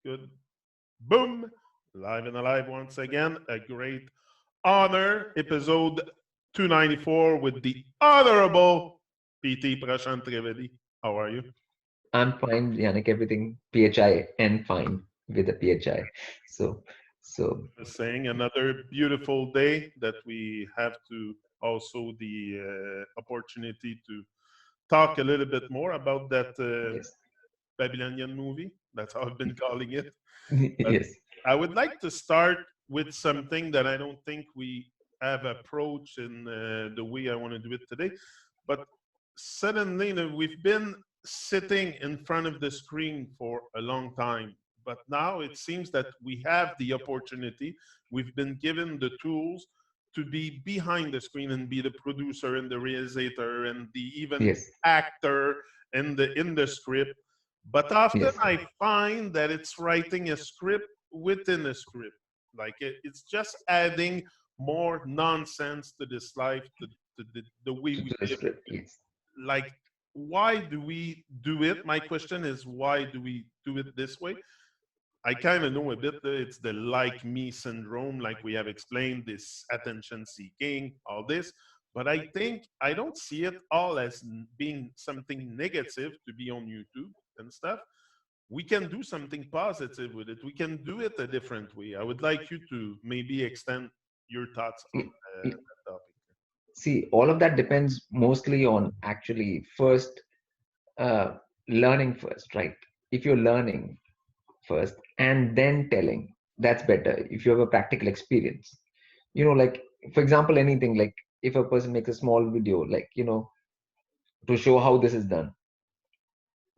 Good. Boom. Live and alive once again. A great honor. Episode 294 with the honorable PT Prashant Trivedi. How are you? I'm fine, Yannick. Everything PHI and fine with the PHI. So, so Just saying another beautiful day that we have to also the opportunity to talk a little bit more about that yes, Babylonian movie. That's how I've been calling it. But yes, I would like to start with something that I don't think we have approached in the way I want to do it today. But suddenly, we've been sitting in front of the screen for a long time. But now it seems that we have the opportunity, we've been given the tools to be behind the screen and be the producer and the realizator and the even yes, actor in the script. But often yes, I find that it's writing a script within a script. Like it's just adding more nonsense to this life, to the way we to the live. script. Yes, Like, why do we do it? My question is, why do we do it this way? I kind of know a bit. It's the like me syndrome, like we have explained, this attention seeking, all this. But I think I don't see it all as being something negative to be on YouTube and stuff. We can do something positive with it. We can do it a different way. I would like you to maybe extend your thoughts on Y- y- that topic. See, all of that depends mostly on actually first uh, learning first, right? If you're learning first and then telling, that's better. If you have a practical experience, like for example, anything like if a person makes a small video, like to show how this is done,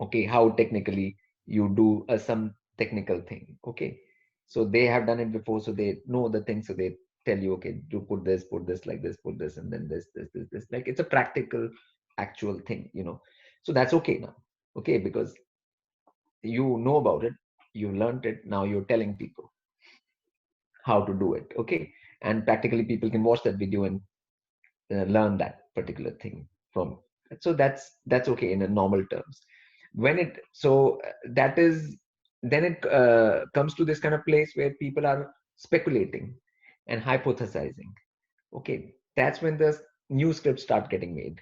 okay, how technically you do some technical thing, okay, so they have done it before, so they know the thing, so they tell you, okay, do put this like this, put this, and then this, like it's a practical actual thing, so that's okay now, okay, because you know about it, you learned it, now you're telling people how to do it, okay, and practically people can watch that video and learn that particular thing from, so that's okay in a normal terms. When it so that is then it comes to this kind of place where people are speculating and hypothesizing, okay, that's when the new scripts start getting made,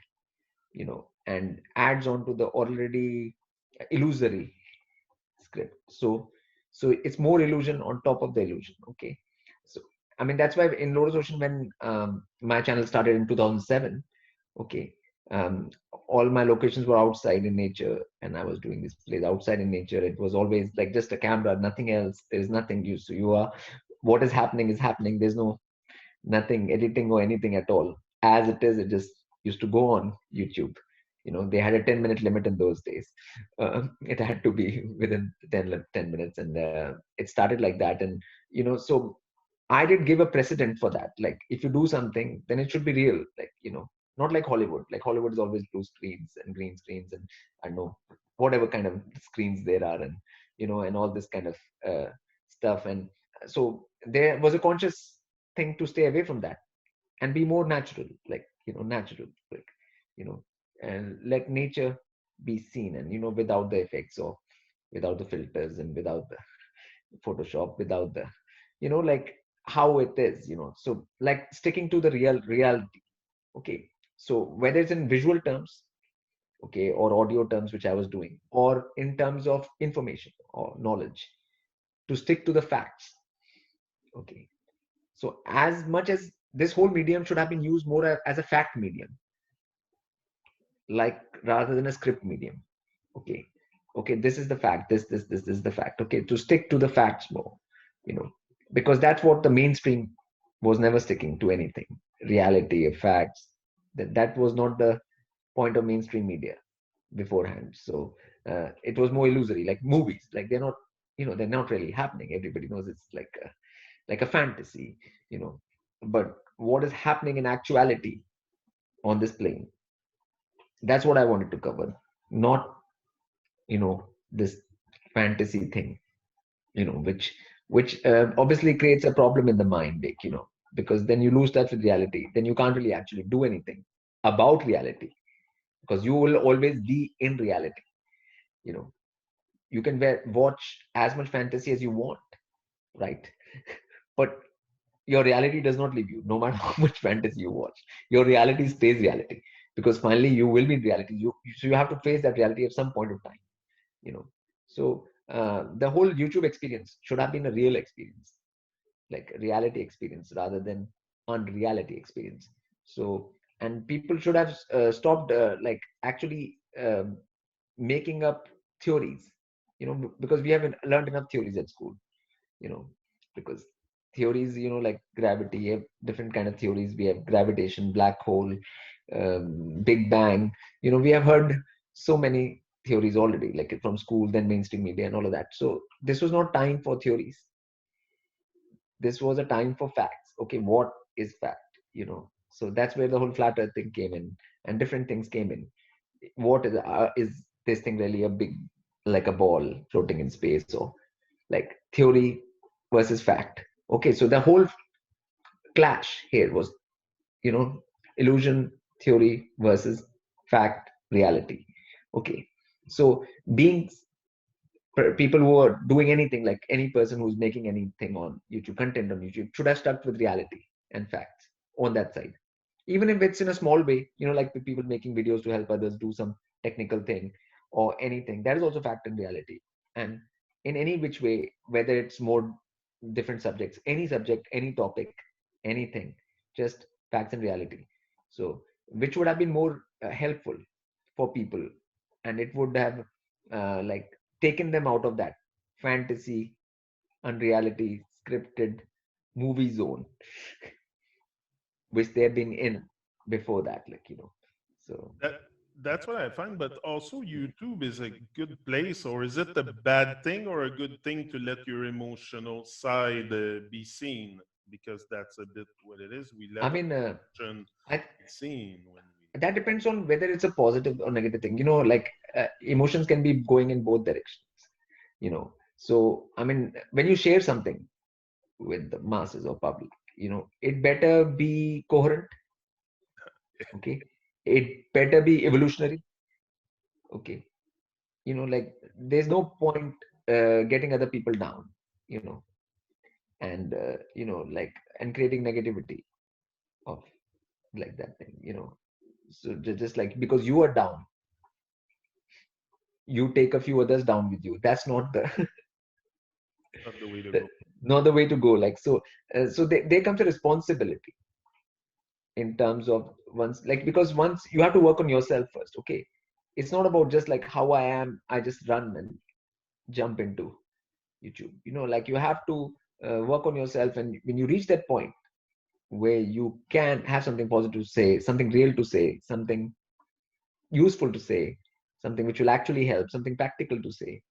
and adds on to the already illusory script. So it's more illusion on top of the illusion, okay. So I mean, that's why in LotusOcean, when my channel started in 2007, okay, um, all my locations were outside in nature, and I was doing this plays outside in nature. It was always like just a camera, nothing else. There's nothing. You are, what is happening. There's no nothing editing or anything at all. As it is, it just used to go on YouTube. They had a 10-minute limit in those days. It had to be within 10 minutes, and it started like that. And so I did give a precedent for that. Like, if you do something, then it should be real. Like, not like Hollywood. Like, Hollywood is always blue screens and green screens, and I know whatever kind of screens there are, and and all this kind of stuff. And so there was a conscious thing to stay away from that and be more natural, like natural, like you know, and let nature be seen, and without the effects, or without the filters, and without the Photoshop, without the like how it is, so like sticking to the reality, okay. So whether it's in visual terms, okay, or audio terms, which I was doing, or in terms of information or knowledge, to stick to the facts, okay. So as much as this whole medium should have been used more as a fact medium, like rather than a script medium, okay. Okay, this is the fact, this is the fact, okay, to stick to the facts more, you know because that's what the mainstream was never sticking to, anything reality of facts. That was not the point of mainstream media beforehand. So it was more illusory, like movies, like they're not really happening. Everybody knows it's like a fantasy, you know but what is happening in actuality on this plane, that's what I wanted to cover. Not this fantasy thing, which obviously creates a problem in the mind, like, because then you lose touch with reality, then you can't really actually do anything about reality, because you will always be in reality, you know You can watch as much fantasy as you want, right? But your reality does not leave you, no matter how much fantasy you watch. Your reality stays reality, because finally you will be in reality. So you have to face that reality at some point of time, you know. So the whole YouTube experience should have been a real experience, like a reality experience rather than unreality experience. So, and people should have stopped like actually making up theories, because we haven't learned enough theories at school, you know because theories, like gravity, you have different kind of theories. We have gravitation, black hole, big bang. We have heard so many theories already, like from school, then mainstream media and all of that. So this was not time for theories. This was a time for facts. Okay, what is fact? So that's where the whole flat earth thing came in, and different things came in. What is this thing really a big, like a ball floating in space, or like theory versus fact? Okay, so the whole clash here was, you know illusion, theory versus fact, reality. Okay, so beings, people who are doing anything, like any person who's making anything on YouTube, content on YouTube, should have stuck with reality and facts on that side, even if it's in a small way, like the people making videos to help others do some technical thing or anything. That is also fact and reality. And in any which way, whether it's more different subjects, any subject, any topic, anything, just facts and reality. So which would have been more helpful for people, and it would have like taken them out of that fantasy, unreality, scripted movie zone which they've been in before that, so That that's what I find. But also, YouTube is a good place, or is it a bad thing or a good thing to let your emotional side be seen? Because that's a bit what it is. We let I our mean, emotion I be seen when we. that depends on whether it's a positive or negative thing, like emotions can be going in both directions, so I mean, when you share something with the masses or public, it better be coherent. Okay, it better be evolutionary. Okay, like there's no point getting other people down, you know and like, and creating negativity of like that thing, so just like, because you are down, you take a few others down with you. That's not the, Not the way to the go. not the way to go. Like, so there comes a responsibility in terms of, once, like, because once you have to work on yourself first. Okay, it's not about just like how I am, I just run and jump into YouTube. Like, you have to work on yourself, and when you reach that point where you can have something positive to say, something real to say, something useful to say, something which will actually help, something practical to say,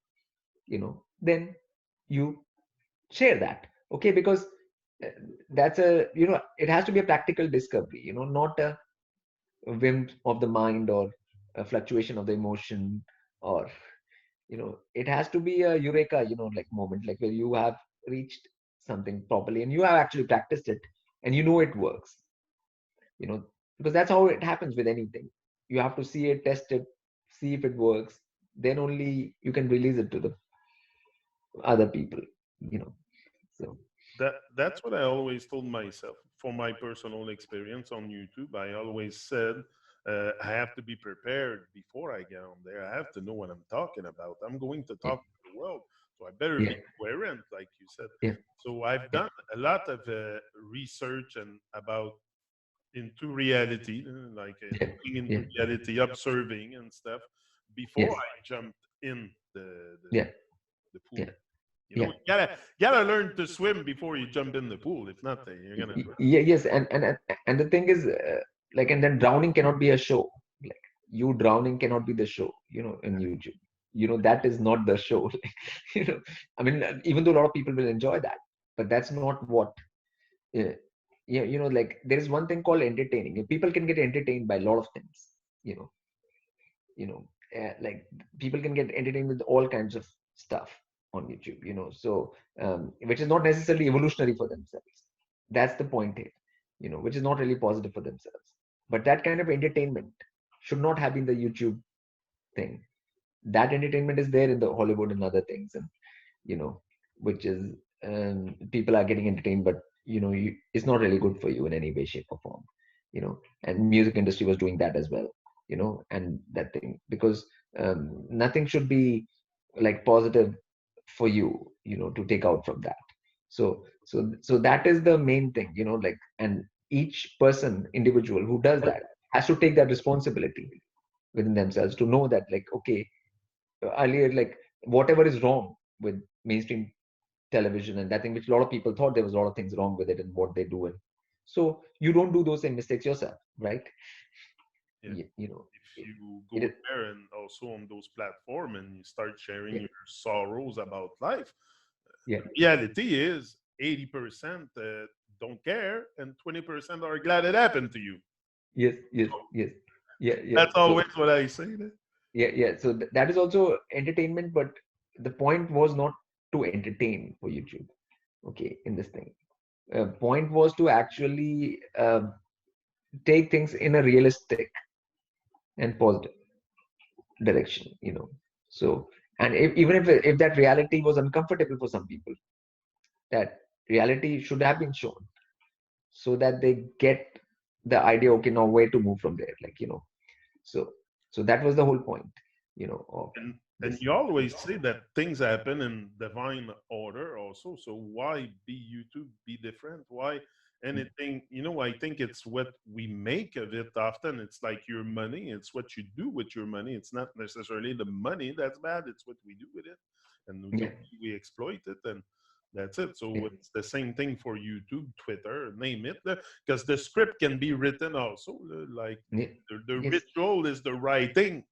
then you share that. Okay, because uh, that's a, it has to be a practical discovery, not a whim of the mind, or a fluctuation of the emotion, or it has to be a eureka, like moment, like where you have reached something properly and you have actually practiced it, and it works, you know because that's how it happens with anything. You have to see it, test it, see if it works, then only you can release it to the other people, you know so That's what I always told myself. For my personal experience on YouTube, I always said I have to be prepared before I get on there. I have to know what I'm talking about. I'm going to yeah, talk to the world, so I better yeah, be coherent, like you said. yeah, So I've yeah, done a lot of research and about into reality, like yeah, looking yeah, into reality, observing and stuff before yes, I jumped in yeah, the yeah, pool. yeah. You gotta learn to swim before you jump in the pool. If not, you're gonna drown. Yeah, yes, and the thing is, like, and then drowning cannot be a show. Like, you drowning cannot be the show, in YouTube. That is not the show. I mean, even though a lot of people will enjoy that, but that's not what. Uh, yeah, like, there is one thing called entertaining. People can get entertained by a lot of things. You know, like, people can get entertained with all kinds of stuff on YouTube. So which is not necessarily evolutionary for themselves. That's the point here. Which is not really positive for themselves. But that kind of entertainment should not have been the YouTube thing. that entertainment is there in the Hollywood and other things, and which is, people are getting entertained, but it's not really good for you in any way, shape, or form. And music industry was doing that as well. And that thing, because nothing should be like positive for you, to take out from that. So that is the main thing, like, and each person, individual who does that has to take that responsibility within themselves to know that, like, okay, earlier, like, whatever is wrong with mainstream television and that thing, which a lot of people thought there was a lot of things wrong with it and what they do, and so you don't do those same mistakes yourself, right? Yeah. you, you know If it, you go it is, there and also on those platforms and you start sharing yeah, your sorrows about life, yeah, reality is 80% don't care and 20% are glad it happened to you. yes, yes, yes, yeah, yeah. That's So always what I say. There. yeah, yeah, so that is also entertainment, but the point was not to entertain for YouTube, okay, in this thing. Point was to actually take things in a realistic and positive direction, so, and even if that reality was uncomfortable for some people, that reality should have been shown, so that they get the idea, okay, now where to move from there, like, so that was the whole point, of And this. you always say that things happen in divine order also. So why be YouTube be different? Why anything? I think it's what we make of it often. It's like your money. It's what you do with your money. It's not necessarily the money that's bad. It's what we do with it, and the Yeah, way we exploit it, and that's it. yeah, So it's the same thing for YouTube, Twitter, name it, because the script can be written also. Like yeah, the yes, ritual is the writing,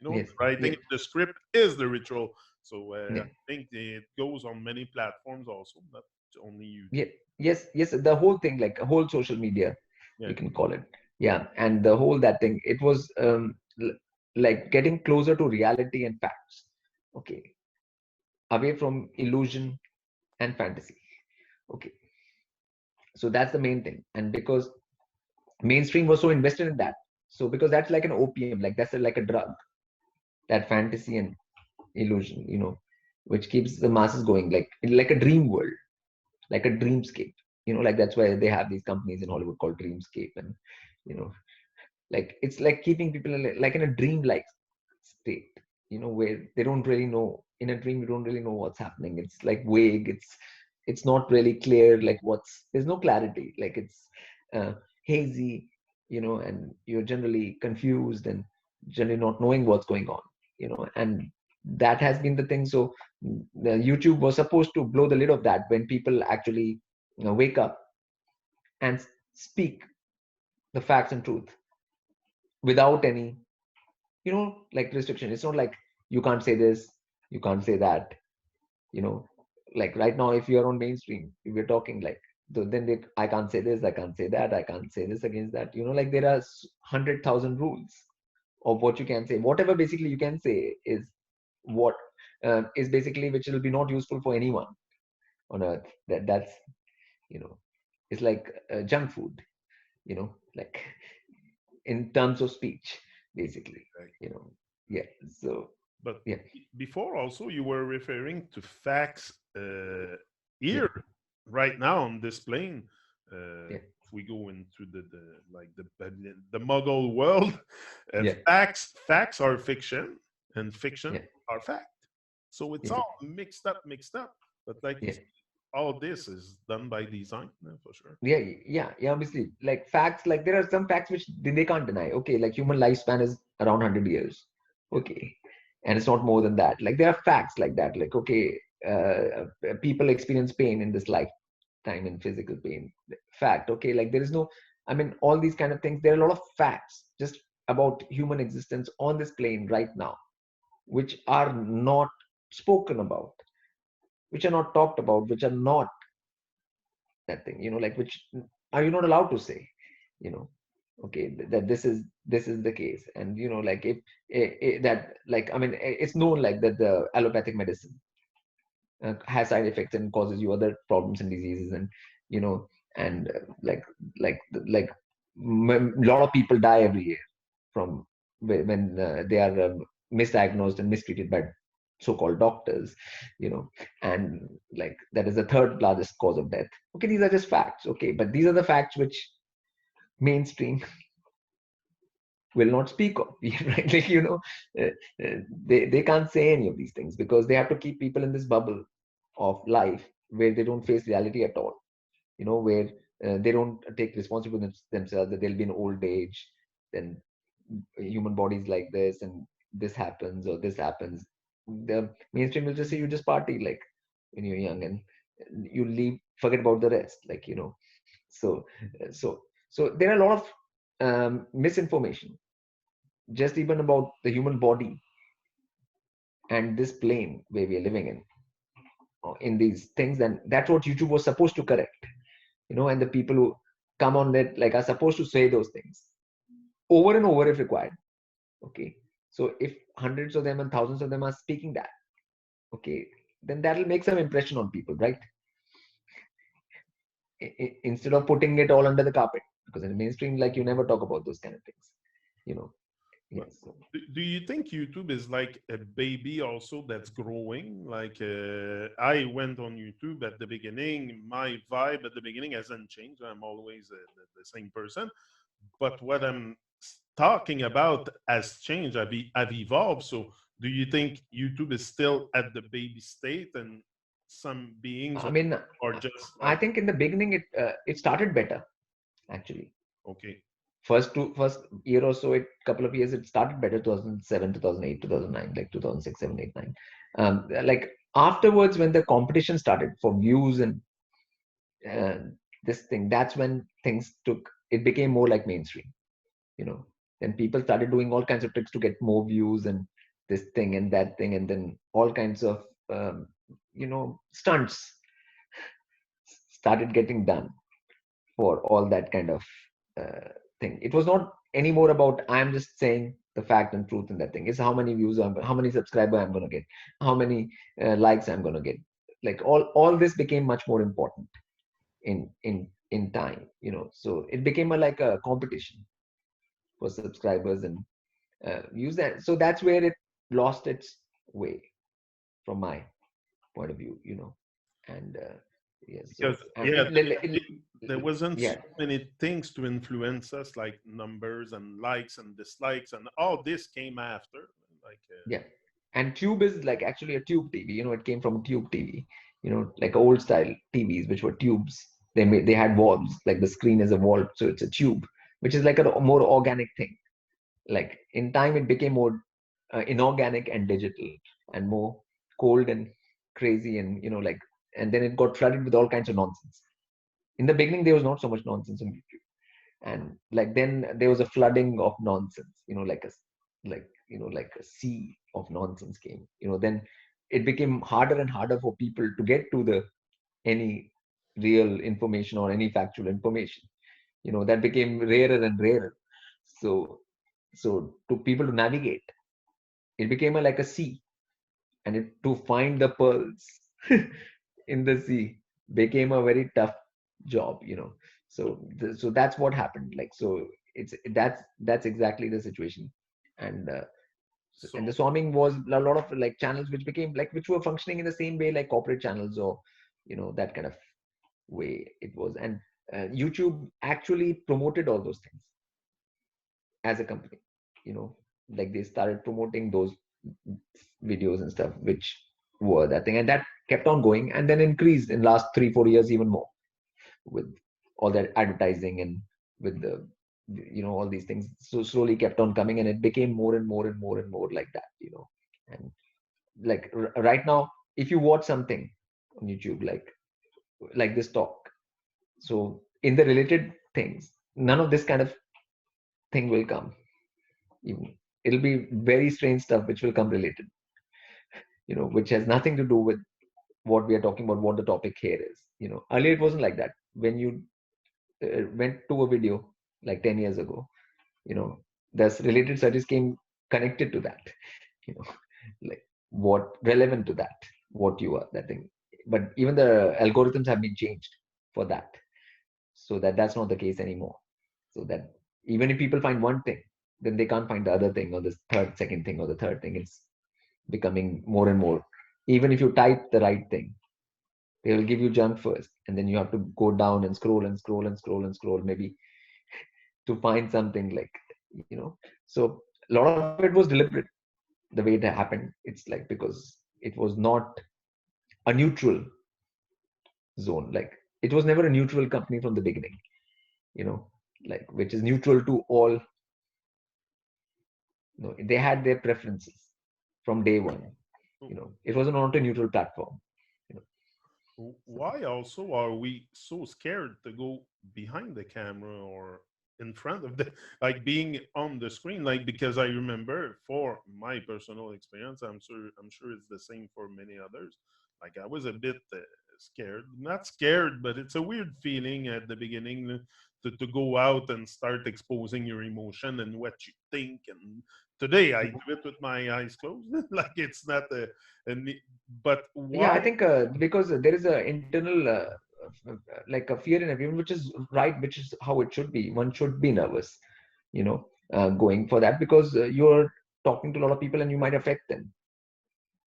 yes, writing yeah, of the script is the ritual. So I yeah, think it goes on many platforms also, not only yeah, YouTube. yes, yes, the whole thing, like a whole social media, Yeah, you can call it. Yeah, and the whole that thing, it was, like getting closer to reality and facts, okay, away from illusion and fantasy, okay. So that's the main thing, and because mainstream was so invested in that, so because that's like an opium, like that's like a drug, that fantasy and illusion, which keeps the masses going, like a dream world, like a dreamscape, like that's why they have these companies in Hollywood called dreamscape, and you know like it's like keeping people like in a dream-like state, where they don't really know. In a dream, you don't really know what's happening. It's like vague. It's not really clear, like there's no clarity, like it's uh, hazy, and you're generally confused and generally not knowing what's going on, and that has been the thing. So the YouTube was supposed to blow the lid of that when people actually wake up and speak the facts and truth without any, like restriction. It's not like you can't say this, you can't say that, you know like right now, if you're on mainstream, if we're talking like, then I can't say this, I can't say that, I can't say this against that, like there are 100,000 rules of what you can say. Whatever basically you can say is what is basically, which will be not useful for anyone on earth. That's, you know it's like junk food, like in terms of speech, basically, right. you know yeah. So But yeah, before also you were referring to facts yeah, here right now on this plane. yeah, If we go into the like the Muggle world, yeah, facts are fiction and yeah, fiction are fact. So it's yeah, all mixed up. But like you yeah. said, all this is done by design, for sure. Yeah, obviously, like facts, like there are some facts which they can't deny. Okay, like human lifespan is around 100 years. Yeah, Okay, and it's not more than that. Like there are facts like that. Like, okay, people experience pain in this lifetime, in physical pain. Fact. Okay, like there is no, I mean, all these kind of things. There are a lot of facts just about human existence on this plane right now, which are not spoken about, which are not talked about, which are not that thing, like, which are you not allowed to say, you know okay, that this is the case. And like if that, like, I mean, it's known like that the allopathic medicine has side effects and causes you other problems and diseases, and you know and like a lot of people die every year from when they are misdiagnosed and mistreated by so-called doctors, and like that is the third largest cause of death. Okay, these are just facts. Okay, but these are the facts which mainstream will not speak of. Right? Like, they can't say any of these things because they have to keep people in this bubble of life where they don't face reality at all. Where they don't take responsibility themselves, that they'll be in old age, then human bodies like this, and this happens or this happens. The mainstream will just say you just party like when you're young, and you leave, forget about the rest. So so there are a lot of misinformation, just even about the human body and this plane where we are living in these things. And that's what YouTube was supposed to correct. And the people who come on that like are supposed to say those things over and over if required. Okay, so if hundreds of them and thousands of them are speaking that, okay, then that'll make some impression on people, right? Instead of putting it all under the carpet, because in the mainstream, like, you never talk about those kind of things, you know yes. So, Do you think YouTube is like a baby also that's growing? Like I went on YouTube at the beginning. My vibe at the beginning hasn't changed. I'm always the same person. But what I'm talking about has changed. I've evolved. So do you think YouTube is still at the baby state and some beings I mean, are just I like, think in the beginning it started better, actually. okay, First year or so, it couple of years, it started better. 2007, 2008, 2009, like 2006, 7, 8, 9. Like afterwards, when the competition started for views and uh, this thing, that's when things took. It became more like mainstream. You know, then people started doing all kinds of tricks to get more views and this thing and that thing, and then all kinds of stunts started getting done for all that kind of uh, thing. It was not anymore about I'm just saying the fact and truth in that thing. It's how many views how many subscribers I'm going to get, how many likes I'm going to get. Like all this became much more important in time. So it became like a competition for subscribers and views. That so that's where it lost its way from my point of view. And yes, because so yeah, there wasn't yeah. so many things to influence us like numbers and likes and dislikes, and all this came after. Like Yeah. And tube is like actually a tube TV. It came from a tube TV, like old style TVs, which were tubes. They had walls, like the screen is a wall. So it's a tube, which is like a more organic thing. Like in time, it became more inorganic and digital and more cold and crazy. And, and then it got flooded with all kinds of nonsense. In the beginning, there was not so much nonsense on YouTube, and like then there was a flooding of nonsense, like a sea of nonsense came. Then it became harder and harder for people to get to the any real information or any factual information. That became rarer and rarer. So to people to navigate, it became like a sea, and to find the pearls in the sea became a very tough job. So that's what happened. Like, so that's exactly the situation. And and the so swarming was a lot of like channels which became like, which were functioning in the same way like corporate channels, or that kind of way it was. And YouTube actually promoted all those things as a company. you know like they started promoting those videos and stuff which were that thing, and that kept on going, and then increased in last 3-4 years even more, with all that advertising and with the all these things. So slowly kept on coming, and it became more and more and more and more like that. And like right now, if you watch something on YouTube, like this talk, so in the related things, none of this kind of thing will come. Even it'll be very strange stuff which will come related, which has nothing to do with what we are talking about, what the topic here is. Earlier it wasn't like that. When you went to a video like 10 years ago, this related studies came connected to that, you know like what relevant to that, what you are, that thing. But even the algorithms have been changed for that, so that's not the case anymore. So that even if people find one thing, then they can't find the other thing or the second thing or the third thing. It's becoming more and more. Even if you type the right thing, they will give you junk first, and then you have to go down and scroll and scroll and scroll and scroll, maybe to find something like, you know. So a lot of it was deliberate, the way it happened. It's like because it was not a neutral zone. Like it was never a neutral company from the beginning, you know, like which is neutral to all. No, they had their preferences from day one. You know, it was not a neutral platform. You know, so Why also are we so scared to go behind the camera or in front of the like being on the screen? Like because I remember for my personal experience, I'm sure it's the same for many others. Like I was a bit scared, not scared, but it's a weird feeling at the beginning to go out and start exposing your emotion and what you think. And today I do it with my eyes closed, like it's not but yeah, I why? think because there is a internal like a fear in everyone, which is right, which is how it should be. One should be nervous, you know, going for that because you're talking to a lot of people and you might affect them,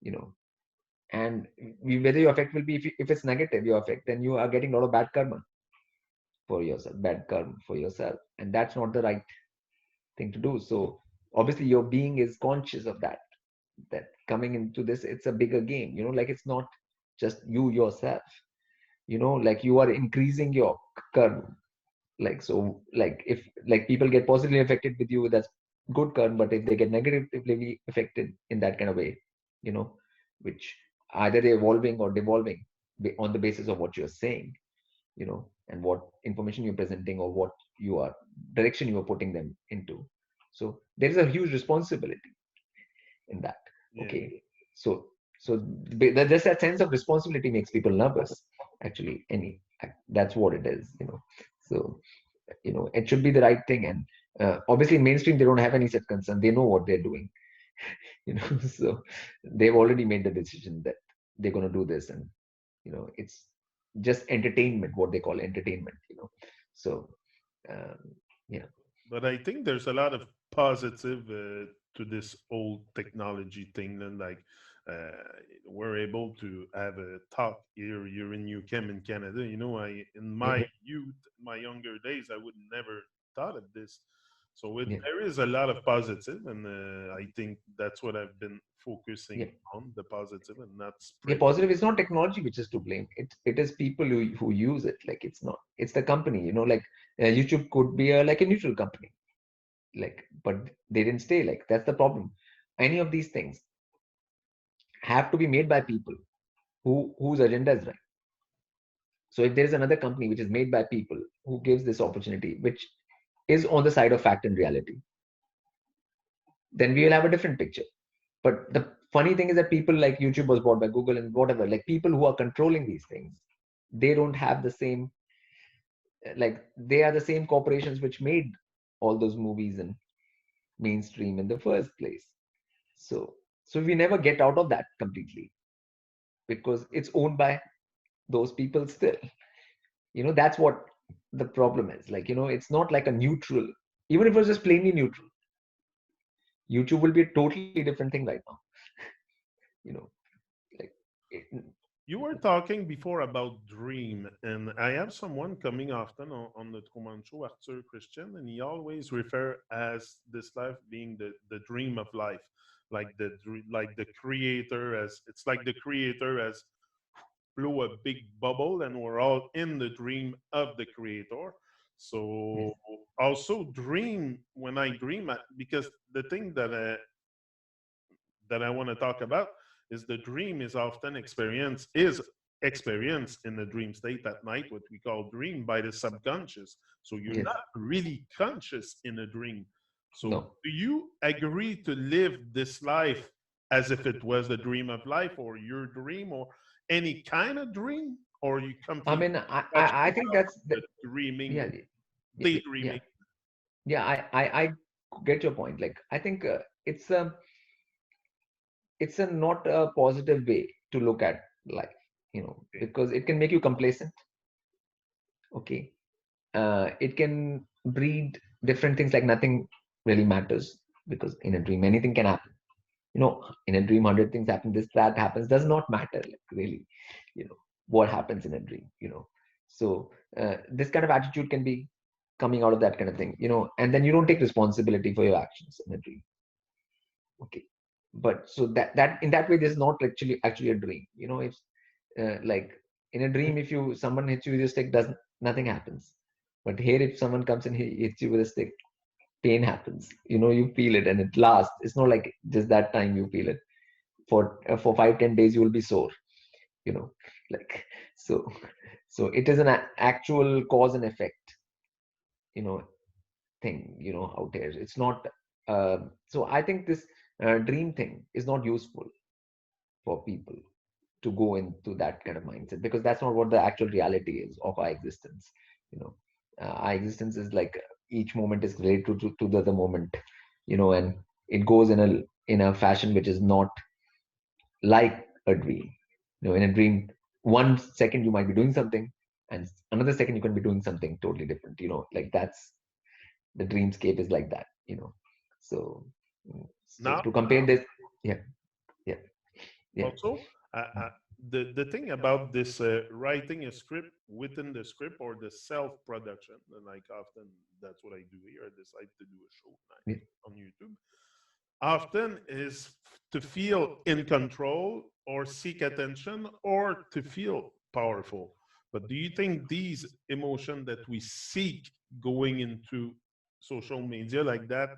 you know. And whether your effect will be if it's negative, your effect, then you are getting a lot of bad karma for yourself, bad karma for yourself, and that's not the right thing to do. So obviously, your being is conscious of that. That coming into this, it's a bigger game, you know. Like it's not just you yourself, you know. Like you are increasing your karma. Like so, like if like people get positively affected with you, that's good karma. But if they get negatively affected in that kind of way, you know, which either they're evolving or devolving on the basis of what you're saying, you know, and what information you're presenting or what you are direction you are putting them into. So there is a huge responsibility in that. Yeah. Okay, so so just that sense of responsibility makes people nervous. Actually, that's what it is, you know. So you know it should be the right thing, and obviously in mainstream they don't have any such concern. They know what they're doing, you know. So they've already made the decision that they're going to do this, and you know it's just entertainment, what they call entertainment, you know. So um, yeah, But I think there's a lot of positive to this old technology thing. And like uh, we're able to have a talk here. You're in UK, in Canada. You know, I in my hmm, youth, my younger days, I would never thought of this. So yeah, there is a lot of positive, and I think that's what I've been yeah. focusing on, the positive, and not Yeah, spreading. positive is not technology which is to blame. It is people who use it. Like it's not. It's the company. You know, like YouTube could be like a neutral company. Like, but they didn't stay. Like that's the problem. Any of these things have to be made by people whose agenda is right. So if there is another company which is made by people who gives this opportunity, which is on the side of fact and reality, then we will have a different picture. But the funny thing is that people like YouTube was bought by Google and whatever, like people who are controlling these things, they don't have the same, like they are the same corporations which made all those movies and mainstream in the first place. So so we never get out of that completely because it's owned by those people still. You know, that's what the problem is. Like, you know, it's not like a neutral, even if it was just plainly neutral, YouTube will be a totally different thing right now. You know, like it, You were talking before about dream, and I have someone coming often on the TruMon show, Arthur Christian, and he always refer as this life being the dream of life, like like the creator as it's like the creator has blew a big bubble, and we're all in the dream of the creator. yes, So also dream when I dream, because the thing that I want to talk about is the dream is often experienced in the dream state at night, what we call dream by the subconscious. So you're yes, not really conscious in a dream. So no. do you agree to live this life as if it was the dream of life or your dream or any kind of dream, or you I completely mean, touch I think yourself that's from the, the dreaming, yeah, yeah, daydreaming? yeah. I get your point. Like, I think it's a not a positive way to look at life, you know, Okay. because it can make you complacent. Okay, it can breed different things like nothing. really matters, because in a dream anything can happen. In a dream 100 things happen, this that happens, does not matter, like, really, what happens in a dream. So this kind of attitude can be coming out of that kind of thing, and then you don't take responsibility for your actions in a dream. Okay, but so that in that way, this is not actually a dream. It's like in a dream, if you someone hits you with a stick, doesn't nothing happens. But here, if someone comes and hits you with a stick, pain happens. You feel it, and it lasts. It's not like just that time you feel it. For 5-10 days, you will be sore. You know, like, so. So it is an actual cause and effect. You know, thing. Out there. It's not. So I think this dream thing is not useful for people to go into that kind of mindset, because that's not what the actual reality is of our existence. you know our existence is like each moment is related to the other moment, and it goes in a fashion which is not like a dream. In a dream, 1 second you might be doing something, and another second you can be doing something totally different. Like that's the dreamscape is like that. So so Now, to compare this. Yeah, yeah, yeah, also, the thing about this writing a script within the script or the self production, and like often that's what I do here. I decide to do a show yeah, on YouTube. Often is to feel in control or seek attention or to feel powerful. But do you think these emotions that we seek going into social media like that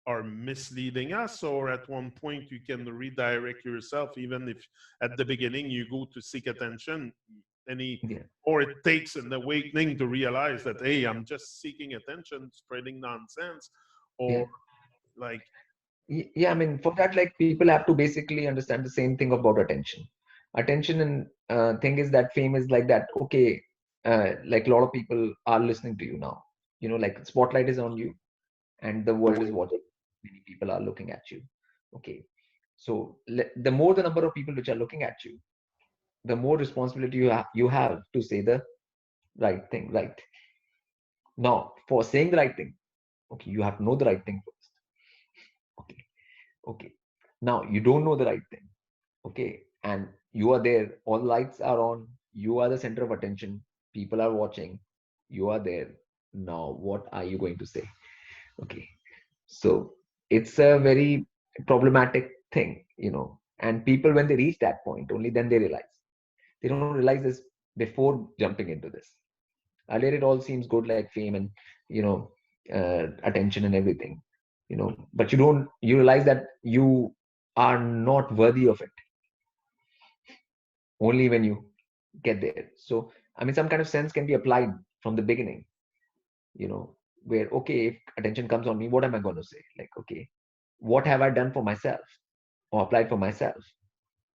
are misleading us, or at one point you can redirect yourself, even if at the beginning you go to seek attention, any yeah. or it takes an awakening to realize that, hey, I'm just seeking attention, spreading nonsense, Yeah. or like, Yeah, I mean, for that, like, people have to basically understand the same thing about attention. Attention and thing is that fame is like that. Okay, like a lot of people are listening to you now. Like spotlight is on you, and the world is watching. Many people are looking at you. Okay, so the more the number of people which are looking at you, the more responsibility you have to say the right thing. Right now, for saying the right thing, okay, you have to know the right thing first. Okay, okay. Now you don't know the right thing. Okay, and you are there, all lights are on, you are the center of attention, people are watching, you are there. Now what are you going to say? Okay, so it's a very problematic thing. And people, when they reach that point, only then they don't realize this before jumping into this. Earlier it all seems good, like fame and attention and everything, but you realize that you are not worthy of it only when you get there. So, I mean, some kind of sense can be applied from the beginning, where, okay, if attention comes on me, what am I going to say? Like, okay, what have I done for myself or applied for myself,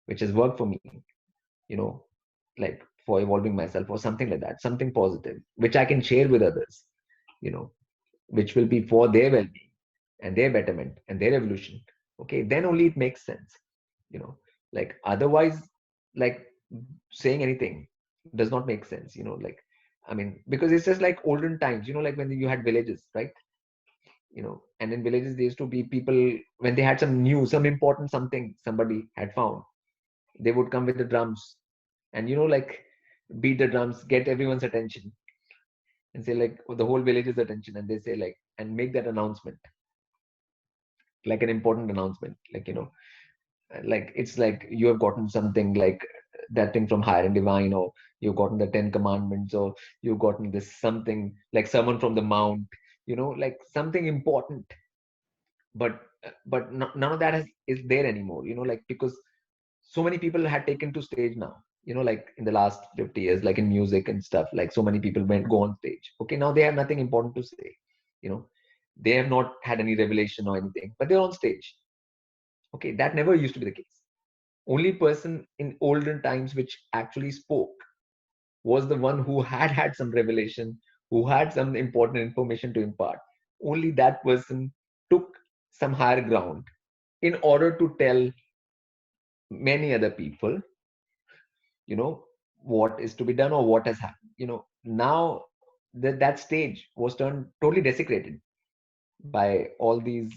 which has worked for me, you know, like for evolving myself or something like that, something positive, which I can share with others, you know, which will be for their well being and their betterment and their evolution. Okay, then only it makes sense, you know, like otherwise, like saying anything does not make sense, like, I mean, because it's just like olden times, like when you had villages, right? And in villages, there used to be people, when they had some news, some important something somebody had found, they would come with the drums and, like, beat the drums, get everyone's attention, and say, like, the whole village's attention, and they say, like, and make that announcement, like an important announcement, like, like it's like you have gotten something, like that thing from higher and divine, or you've gotten the 10 commandments, or you've gotten this something like sermon from the mount, like something important. But none of that is there anymore, like, because so many people had taken to stage now, like in the last 50 years, like in music and stuff, like so many people went go on stage. Okay, now they have nothing important to say, you know they have not had any revelation or anything, but they're on stage. Okay, that never used to be the case. Only person in olden times which actually spoke was the one who had some revelation, who had some important information to impart. Only that person took some higher ground in order to tell many other people, what is to be done or what has happened. Now that stage was turned totally desecrated by all these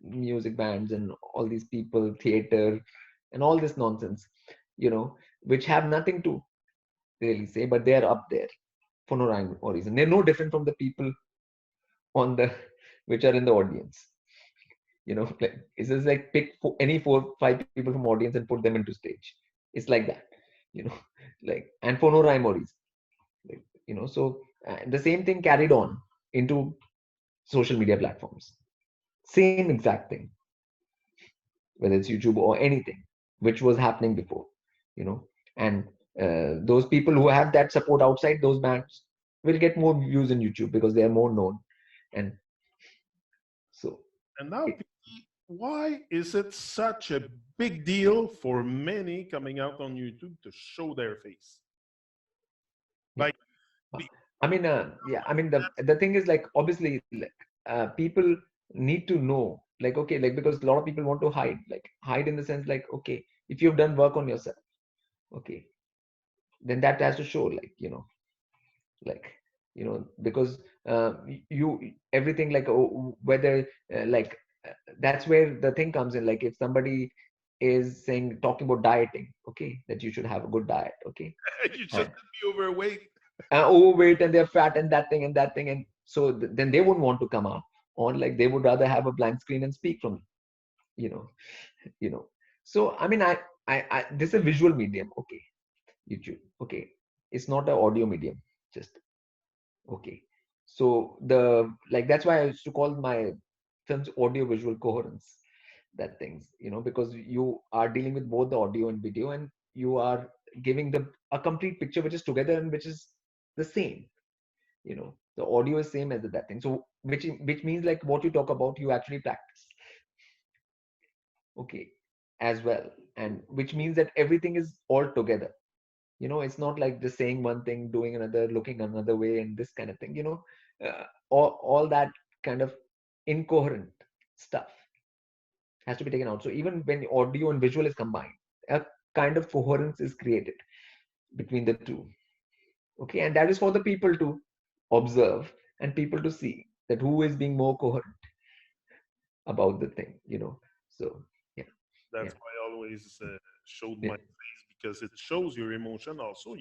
music bands and all these people, theater, and all this nonsense, which have nothing to really say, but they're up there for no rhyme or reason. They're no different from the people on the which are in the audience. Like it's just like pick any 4 5 people from audience and put them into stage. It's like that, you know, like, and for no rhyme or reason. Like, so the same thing carried on into social media platforms. Same exact thing, whether it's YouTube or anything, which was happening before, you know, and those people who have that support outside those bands will get more views in YouTube because they are more known, and so And now, it, why is it such a big deal for many coming out on YouTube to show their face? yeah. Like, be, I mean, yeah. I mean, the thing is, like, obviously, like, people need to know, like, okay, like, because a lot of people want to hide in the sense, like, okay, if you've done work on yourself, okay, then that has to show, like, like, because you everything, like, whether like, that's where the thing comes in. Like, if somebody is saying, talking about dieting, okay, that you should have a good diet, okay, you and just be overweight. overweight and they're fat and that thing and that thing, and so then they wouldn't want to come out, or like they would rather have a blank screen and speak from, you know you know so I mean, I this is a visual medium, okay, YouTube, okay, it's not an audio medium, just, okay. So the, like, that's why I used to call my films audio visual coherence, that things, because you are dealing with both the audio and video, and you are giving the a complete picture which is together and which is the same. The audio is same as that thing, so which means, like, what you talk about, you actually practice, okay, as well, and which means that everything is all together. It's not like just saying one thing, doing another, looking another way, and this kind of thing. All that kind of incoherent stuff has to be taken out. So even when audio and visual is combined, a kind of coherence is created between the two, okay, and that is for the people to observe and people to see that who is being more coherent about the thing. So yeah, That's yeah, why I always showed yeah, my face, because it shows your emotion also.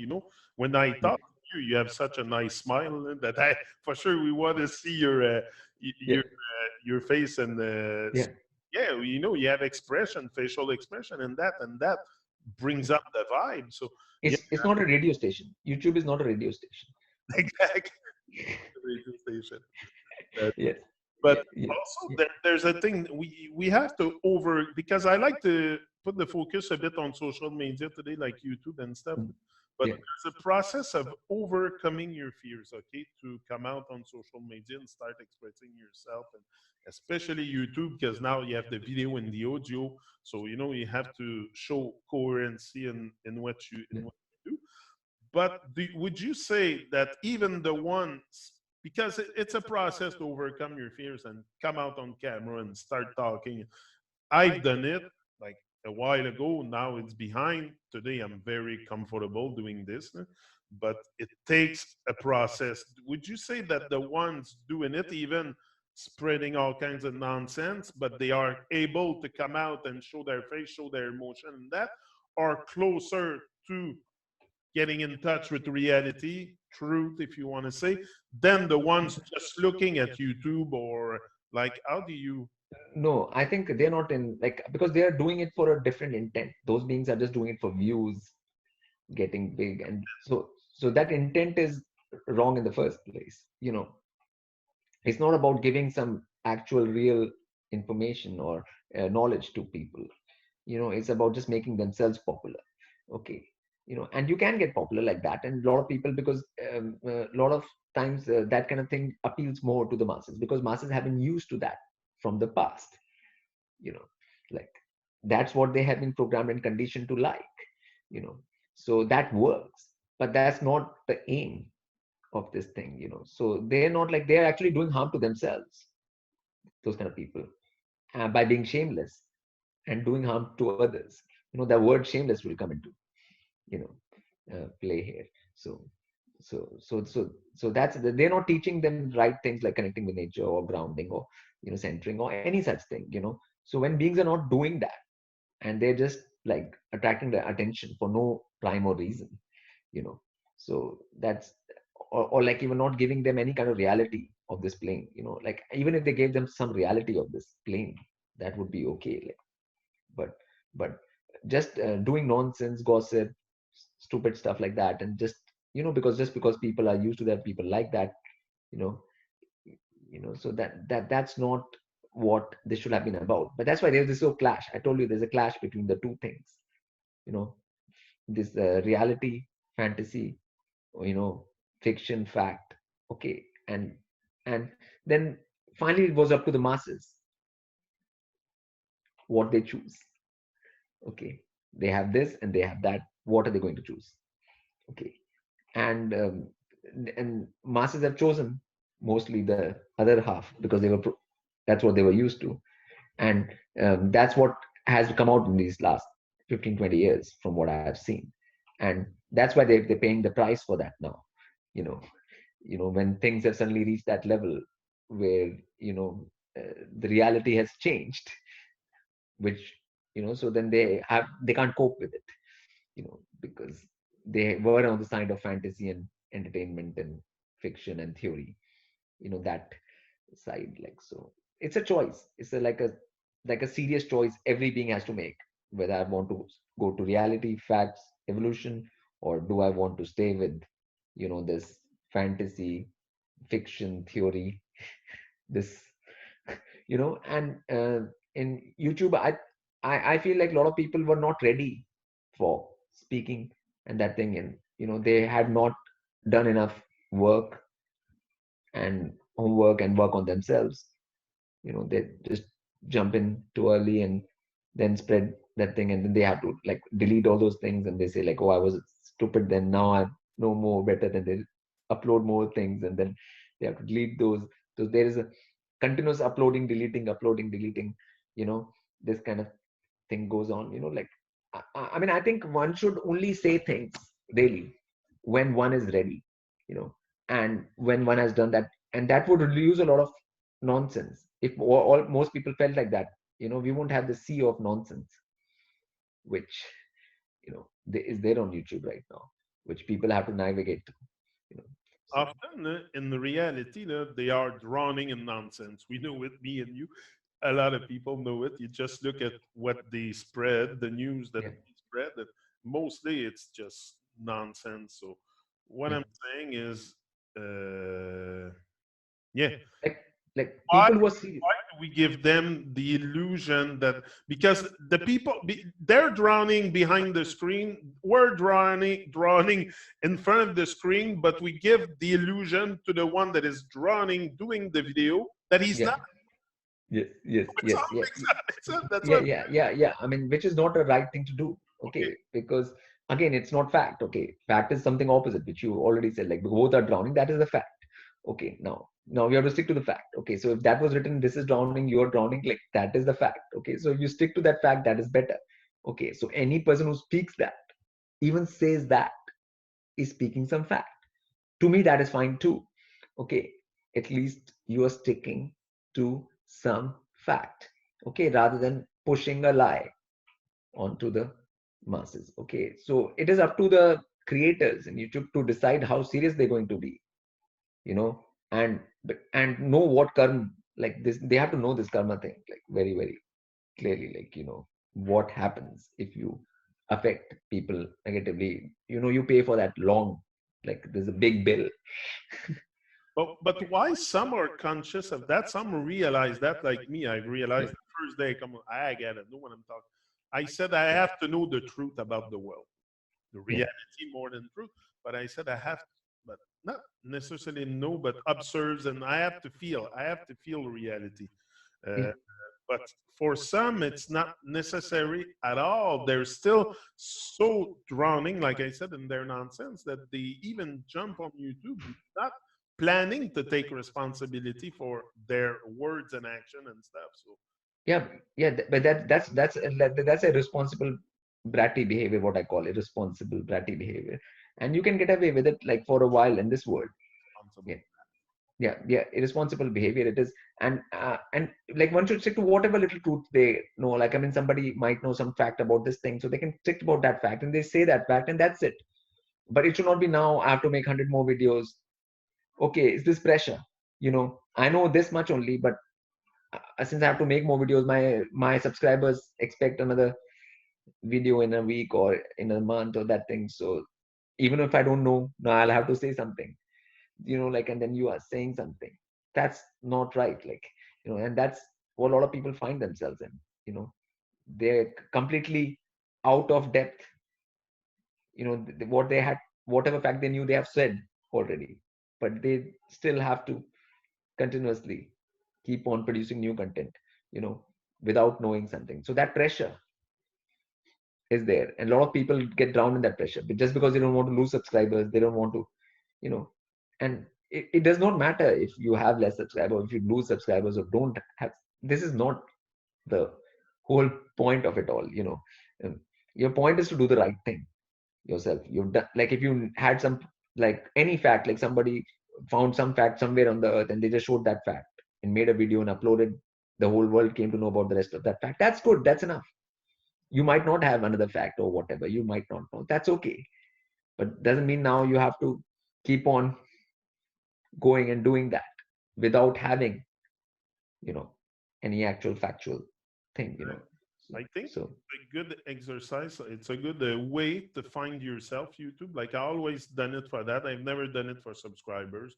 When I yeah, talk to you, you have such a nice smile that I, for sure, we want to see yeah, your face, and yeah. yeah, you have expression, facial expression, and that brings up the vibe. So yeah, It's not a radio station. YouTube is not a radio station. exactly. Radio station. Yes, But yeah, yeah, also yeah, there's a thing we have to over, because I like to put the focus a bit on social media today, like YouTube and stuff. mm, But yeah. there's a process of overcoming your fears, okay, to come out on social media and start expressing yourself, and especially YouTube, because now you have the video and the audio, so you have to show coherency in what Yeah. you do. But would you say that even the ones, because it's a process to overcome your fears and come out on camera and start talking. I've done it like a while ago. Now it's behind. Today I'm very comfortable doing this, but it takes a process. Would you say that the ones doing it, even spreading all kinds of nonsense, but they are able to come out and show their face, show their emotion, and that are closer to getting in touch with reality, truth, if you want to say, than the ones just looking at YouTube, or like, how do you? No, I think they're not in, like, because they are doing it for a different intent. Those beings are just doing it for views, getting big, and so that intent is wrong in the first place. It's not about giving some actual real information or knowledge to people. It's about just making themselves popular, okay. And you can get popular like that, and a lot of people, because a lot of times that kind of thing appeals more to the masses, because masses have been used to that from the past. you know like, that's what they have been programmed and conditioned to like. you know so that works, but that's not the aim of this thing. So they're not, like, they're actually doing harm to themselves, those kind of people, by being shameless and doing harm to others. The word shameless will come into, play here. So So that's they're not teaching them right things like connecting with nature or grounding or centering or any such thing. So when beings are not doing that and they're just like attracting the attention for no rhyme or reason, you know so that's or like even not giving them any kind of reality of this plane, like even if they gave them some reality of this plane, that would be okay, like, but just doing nonsense gossip, stupid stuff like that, and just because people are used to that, people like that, you know so that's not what this should have been about. But that's why there's this whole clash. I told you there's a clash between the two things, you know this reality, fantasy, or, fiction, fact. Okay. And then finally it was up to the masses what they choose. Okay, they have this and they have that. What are they going to choose? Okay. And masses have chosen mostly the other half because that's what they were used to. And that's what has come out in these last 15-20 years from what I have seen. And that's why they're paying the price for that now. you know when things have suddenly reached that level where the reality has changed, which so then they can't cope with it, because they were on the side of fantasy and entertainment and fiction and theory, that side. Like, so it's a choice. It's like a serious choice every being has to make, whether I want to go to reality, facts, evolution, or do I want to stay with this fantasy, fiction, theory, this and in YouTube, I feel like a lot of people were not ready for speaking and that thing, and they had not done enough work and homework and work on themselves. They just jump in too early and then spread that thing, and then they have to like delete all those things, and they say like, oh, I was stupid then, now I know more better, than they upload more things, and then they have to delete those. So there is a continuous uploading, deleting, this kind of thing goes on, like I mean, I think one should only say things really when one is ready, you know and when one has done that, and that would reduce a lot of nonsense. If most people felt like that, we won't have the sea of nonsense, which is there on YouTube right now, which people have to navigate through, you know so Often, in the reality, they are drowning in nonsense. We know it, me and you. A lot of people know it. You just look at what they spread, the news that yeah, they spread, that mostly it's just nonsense. So, what yeah, I'm saying is, yeah, like why people who are serious. do we give them the illusion that because the people they're drowning behind the screen, we're drowning in front of the screen, but we give the illusion to the one that is drowning doing the video that he's Yeah, not. yes, yes, It's all yes, yeah, makes sense. That's yeah, what. yeah, yeah, yeah. I mean, which is not a right thing to do. Okay. Okay, because again, it's not fact. Okay, fact is something opposite, which you already said. Like both are drowning. That is the fact. Okay, now we have to stick to the fact. Okay, so if that was written, this is drowning, you're drowning. Like that is the fact. Okay, so if you stick to that fact, that is better. Okay, so any person who speaks that, even says that, is speaking some fact. To me, that is fine too. Okay, at least you are sticking to some fact. Okay, rather than pushing a lie onto the masses. Okay, so it is up to the creators and YouTube to decide how serious they're going to be, you know and know what karma, like this, they have to know this karma thing like very, very clearly, like what happens if you affect people negatively. You pay for that long, like there's a big bill. But why some are conscious of that? Some realize that, like me. I Yeah, realized the first day, come on, I gotta know what I'm talking. I said I have to know the truth about the world, the yeah, reality more than truth. But I said I have, but not necessarily know, but observes, and I have to feel. I have to feel reality. yeah, Uh, but for some, it's not necessary at all. They're still so drowning, like I said, in their nonsense that they even jump on YouTube, not planning to take responsibility for their words and action and stuff. So yeah, yeah. But that's a responsible bratty behavior, what I call irresponsible bratty behavior. and you can get away with it like for a while in this world. Responsible. Yeah, yeah, irresponsible behavior it is. And like one should stick to whatever little truth they know. Like, I mean, somebody might know some fact about this thing, so they can stick about that fact and they say that fact and that's it. But it should not be now I have to make 100 more videos. Okay, is this pressure? I know this much only, but since I have to make more videos, my subscribers expect another video in a week or in a month or that thing. So even if I don't know, now I'll have to say something, like, and then you are saying something. That's not right. Like, and that's what a lot of people find themselves in. They're completely out of depth. What they had, whatever fact they knew, they have said already, but they still have to continuously keep on producing new content, you know, without knowing something. So that pressure is there, and a lot of people get drowned in that pressure. But just because they don't want to lose subscribers, they don't want to, you know, and it does not matter if you have less subscribers, if you lose subscribers or don't have. This is not the whole point of it all. Um, your point is to do the right thing yourself. You've done, like, if you had some, like, any fact, like somebody found some fact somewhere on the earth and they just showed that fact and made a video and uploaded, the whole world came to know about the rest of that fact. That's good, that's enough. You might not have another fact or whatever, you might not know, that's okay. But doesn't mean now you have to keep on going and doing that without having, you know any actual factual thing. so, I think so a good exercise. It's a good way to find yourself. YouTube. Like I always done it for that. I've never done it for subscribers.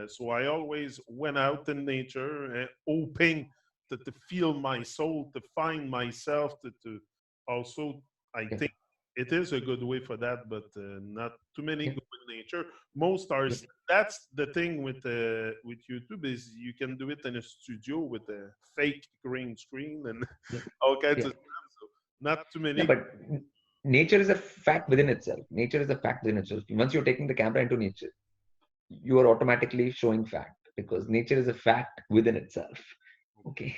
So I always went out in nature, hoping to feel my soul, to find myself, to also. I yeah, think it is a good way for that, but not too many yeah, go in nature. Most are. yeah, That's the thing with YouTube is you can do it in a studio with a fake green screen and yeah, all kinds yeah. of stuff. So not too Yeah, many. but nature is a fact within itself. Nature is a fact within itself. Once you're taking the camera into nature, you are automatically showing fact, because nature is a fact within itself. Okay.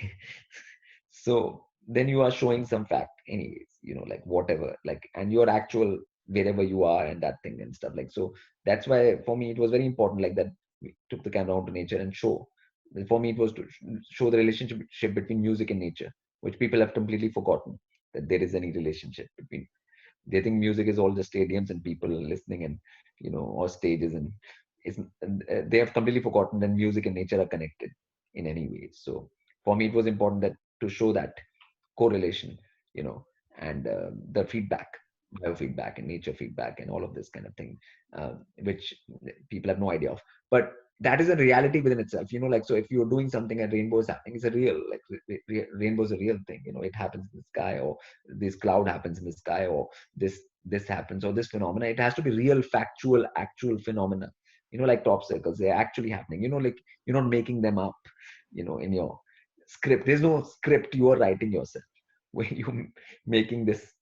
So then you are showing some fact anyways, like whatever, like, and your actual, wherever you are and that thing and stuff, like. So that's why for me it was very important, like, that we took the camera out to nature and show. For me it was to show the relationship between music and nature, which people have completely forgotten, that there is any relationship between. They think music is all the stadiums and people listening, and or stages, and they have completely forgotten that music and nature are connected in any way. So for me it was important that to show that correlation, you know and the feedback, biofeedback and nature feedback and all of this kind of thing, which people have no idea of. But that is a reality within itself, like. So if you're doing something and rainbow is happening, it's a real, like, rainbow is a real thing. It happens in the sky, or this cloud happens in the sky, or this happens, or this phenomena. It has to be real, factual, actual phenomena, like top circles. They're actually happening, like, you're not making them up, in your script. There's no script you are writing yourself when you making this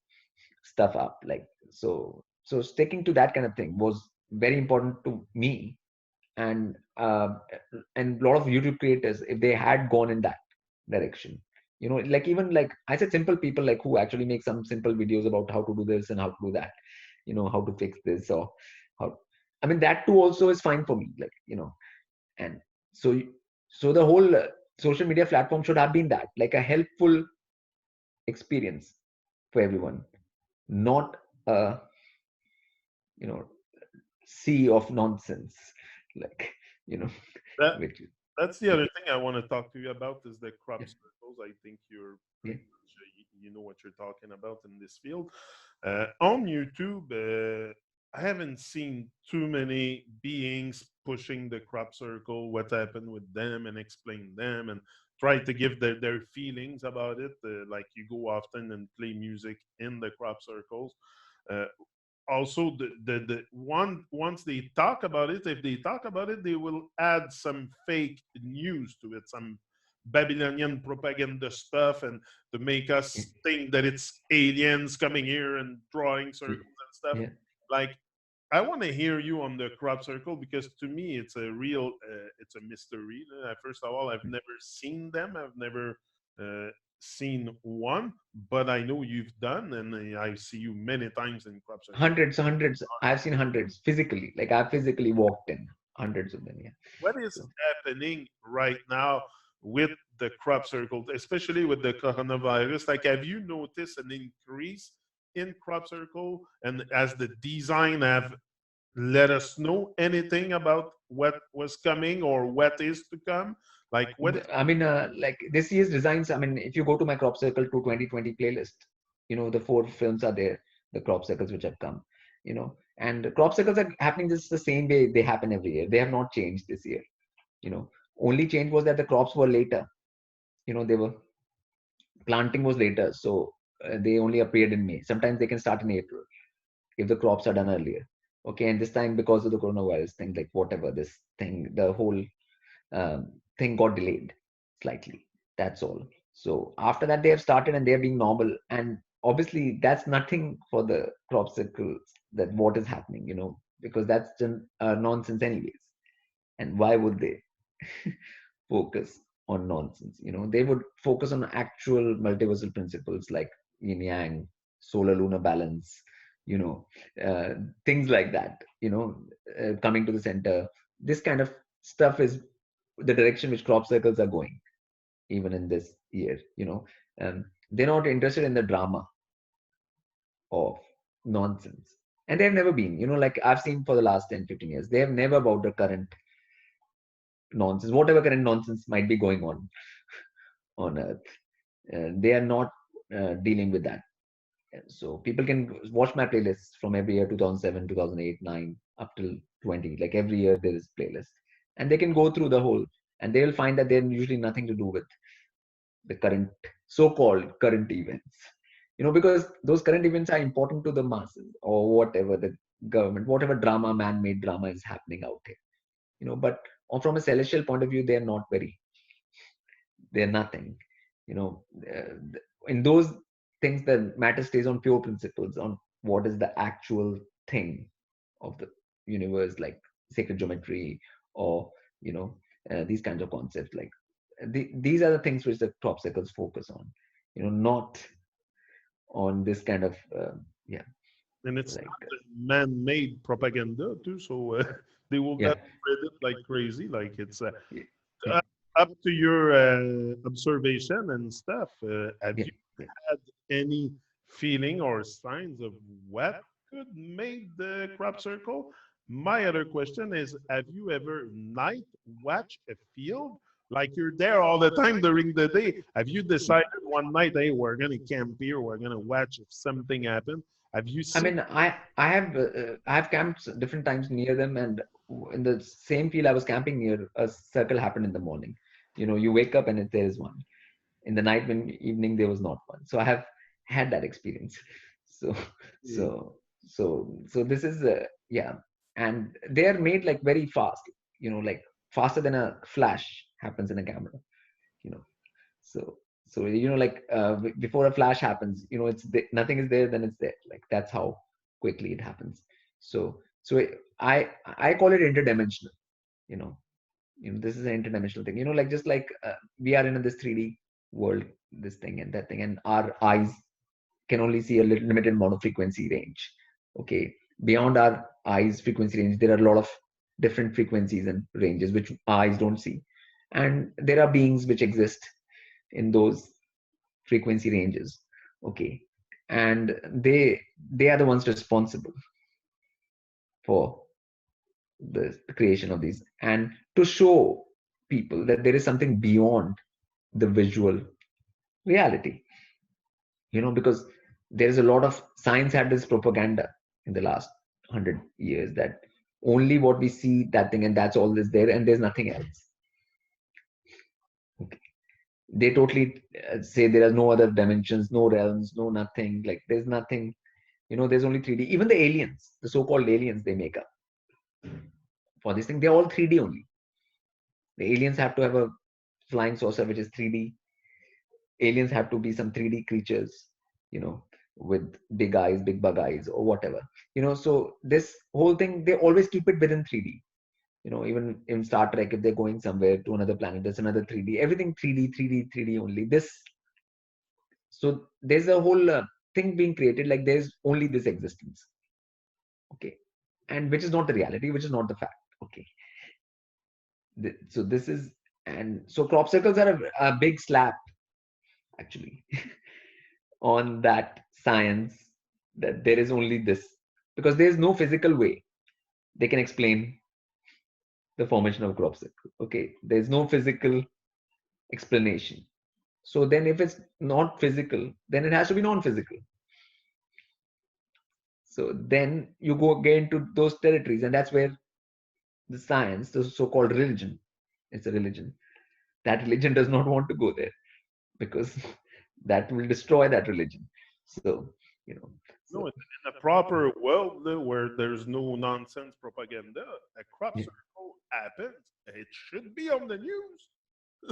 stuff up, like. So sticking to that kind of thing was very important to me. And a lot of YouTube creators, if they had gone in that direction, like, even, like I said, simple people, like, who actually make some simple videos about how to do this and how to do that, how to fix this, or how, I mean, that too also is fine for me, like. And so so the whole social media platform should have been that, like, a helpful experience for everyone, not a, you know sea of nonsense, like, you know That which. that's the Yeah, other thing I want to talk to you about is the crop yeah, circles. I think you're yeah, pretty much you know what you're talking about in this field. On YouTube, I haven't seen too many beings pushing the crop circle, what happened with them, and explain them and try to give their feelings about it. Like you go often and play music in the crop circles. Uh, Also the one once they talk about it, if they talk about it, they will add some fake news to it, some Babylonian propaganda stuff, and to make yeah, us think that it's aliens coming here and drawing circles and stuff. yeah, Like, I want to hear you on the crop circle, because to me it's a real it's a mystery. First of all, I've never seen them. I've never seen one, but I know you've done, and I see you many times in crop circle. Hundreds. I've seen hundreds physically. Like I've physically walked in hundreds of them. Yeah. What is So happening right now with the crop circle, especially with the coronavirus? Like, have you noticed an increase in crop circle, and as the design have let us know anything about what was coming or what is to come? Like, what is I mean, like this year's designs. I mean, if you go to my Crop Circle to 2020 playlist, the 4 films are there, the crop circles which have come, and the crop circles are happening just the same way they happen every year. They have not changed this year. You know, only change was that the crops were later. They were planting was later, so they only appeared in May. Sometimes they can start in April if the crops are done earlier. Okay, and this time because of the coronavirus thing, like whatever this thing, the whole thing got delayed slightly. That's all. So after that, they have started and they're being normal. And obviously, that's nothing for the crop circles that what is happening, because that's nonsense, anyways. And why would they focus on nonsense? They would focus on actual multiversal principles like yin yang, solar lunar balance, you know, uh, things like that, coming to the center. This kind of stuff is the direction which crop circles are going even in this year. They're not interested in the drama of nonsense, and they've never been, like I've seen for the last 10-15 years, they have never about the current nonsense, whatever current nonsense might be going on earth. They are not dealing with that. So people can watch my playlists from every year, 2007, 2008, 9 up till 20. Like every year there is playlist, and they can go through the whole, and they will find that they're usually nothing to do with the current, so-called current events. Because those current events are important to the masses, or whatever the government, whatever drama, man-made drama is happening out here. But from a celestial point of view, they're nothing. In those things, the matter stays on pure principles, on what is the actual thing of the universe, like sacred geometry, or these kinds of concepts. Like these are the things which the crop circles focus on. Not on this kind of yeah, and it's like not man-made propaganda too, so they will yeah, get credit like crazy. Like it's yeah, uh, up to your observation and stuff. Have yeah, you yeah. had any feeling or signs of what could make the crop circle? My other question is, have you ever night watch a field? Like you're there all the time during the day. Have you decided one night, hey, we're gonna camp here, we're gonna watch if something happens? Have you I seen? mean, I have camped different times near them, and in the same field I was camping near, a circle happened in the morning. You wake up and there is one. In the night, when evening, there was not one. So I have had that experience. So so this is yeah, and they are made like very fast. Like faster than a flash happens in a camera. You know, so like before a flash happens, nothing is there, then it's there. Like that's how quickly it happens. So I call it interdimensional. You know, this is an interdimensional thing. Like just like we are in this 3D world, this thing and that thing, and our eyes can only see a limited amount of frequency range. Okay, beyond our eyes frequency range, there are a lot of different frequencies and ranges which eyes don't see, and there are beings which exist in those frequency ranges. Okay, and they are the ones responsible for the creation of these, and to show people that there is something beyond the visual reality. Because there's a lot of science had this propaganda in the last 100 years that only what we see, that thing, and that's all is there, and there's nothing else. Okay. They totally say there are no other dimensions, no realms, no nothing. Like there's nothing. There's only 3D. Even the aliens, the so-called aliens, they make up for this thing. They're all 3D only. The aliens have to have a flying saucer which is 3D. Aliens have to be some 3D creatures, with big eyes, big bug eyes, or whatever. So this whole thing, they always keep it within 3D. Even in Star Trek, if they're going somewhere to another planet, there's another 3D. Everything 3D, 3D, 3D only. This So there's a whole thing being created, like there's only this existence. Okay. And which is not the reality, which is not the fact. Okay. So this is, and so crop circles are a big slap actually on that science, that there is only this, because there is no physical way they can explain the formation of a crop circle. Okay. There's no physical explanation. So then if it's not physical, then it has to be non-physical. So then you go get into those territories, and that's where the science, the so-called religion, it's a religion. That religion does not want to go there, because that will destroy that religion. So, so No, in a proper world where there's no nonsense propaganda, a crop yeah. circle happens. It should be on the news.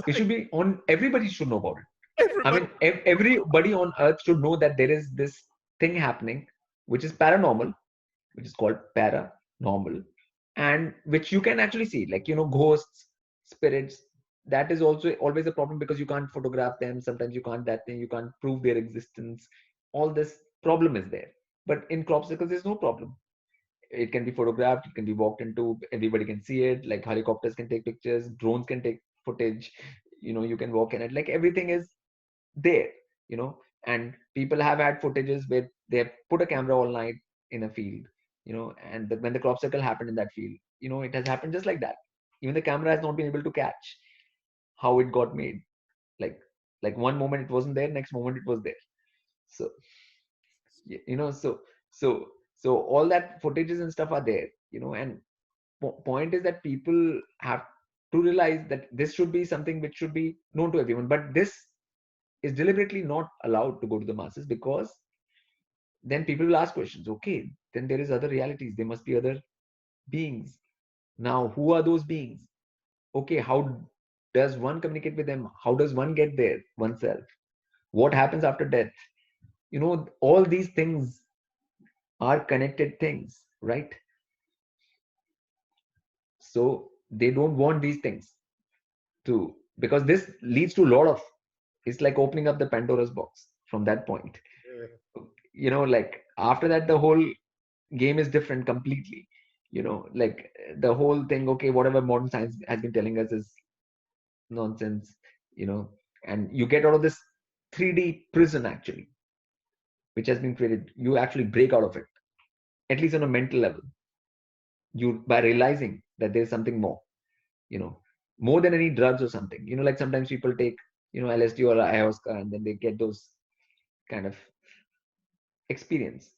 It should be on, everybody should know about it. I Everybody. mean, everybody on earth should know that there is this thing happening, which is paranormal, which is called paranormal, and which you can actually see, like, ghosts, spirits. That is also always a problem, because you can't photograph them. Sometimes you can't that thing, you can't prove their existence. All this problem is there. But in crop circles, there's no problem. It can be photographed, it can be walked into, everybody can see it. Like helicopters can take pictures, drones can take footage. You can walk in it. Like everything is there, and people have had footages where they have put a camera all night in a field, and when the crop circle happened in that field, it has happened just like that. Even the camera has not been able to catch how it got made. Like, one moment it wasn't there, next moment it was there. So, so so so all that footages and stuff are there, and point is that people have to realize that this should be something which should be known to everyone, but this is deliberately not allowed to go to the masses, because then people will ask questions. Okay, then there is other realities, there must be other beings. Now who are those beings? Okay, how does one communicate with them? How does one get there oneself? What happens after death? All these things are connected things, right? So they don't want these things to, because this leads to a lot of, it's like opening up the Pandora's box from that point. Yeah. Like after that, the whole game is different completely. Like the whole thing, okay, whatever modern science has been telling us is nonsense. And you get out of this 3D prison actually, which has been created. You actually break out of it, at least on a mental level, you by realizing that there's something more, you know more than any drugs or something. Like sometimes people take LSD or ayahuasca, and then they get those kind of experience,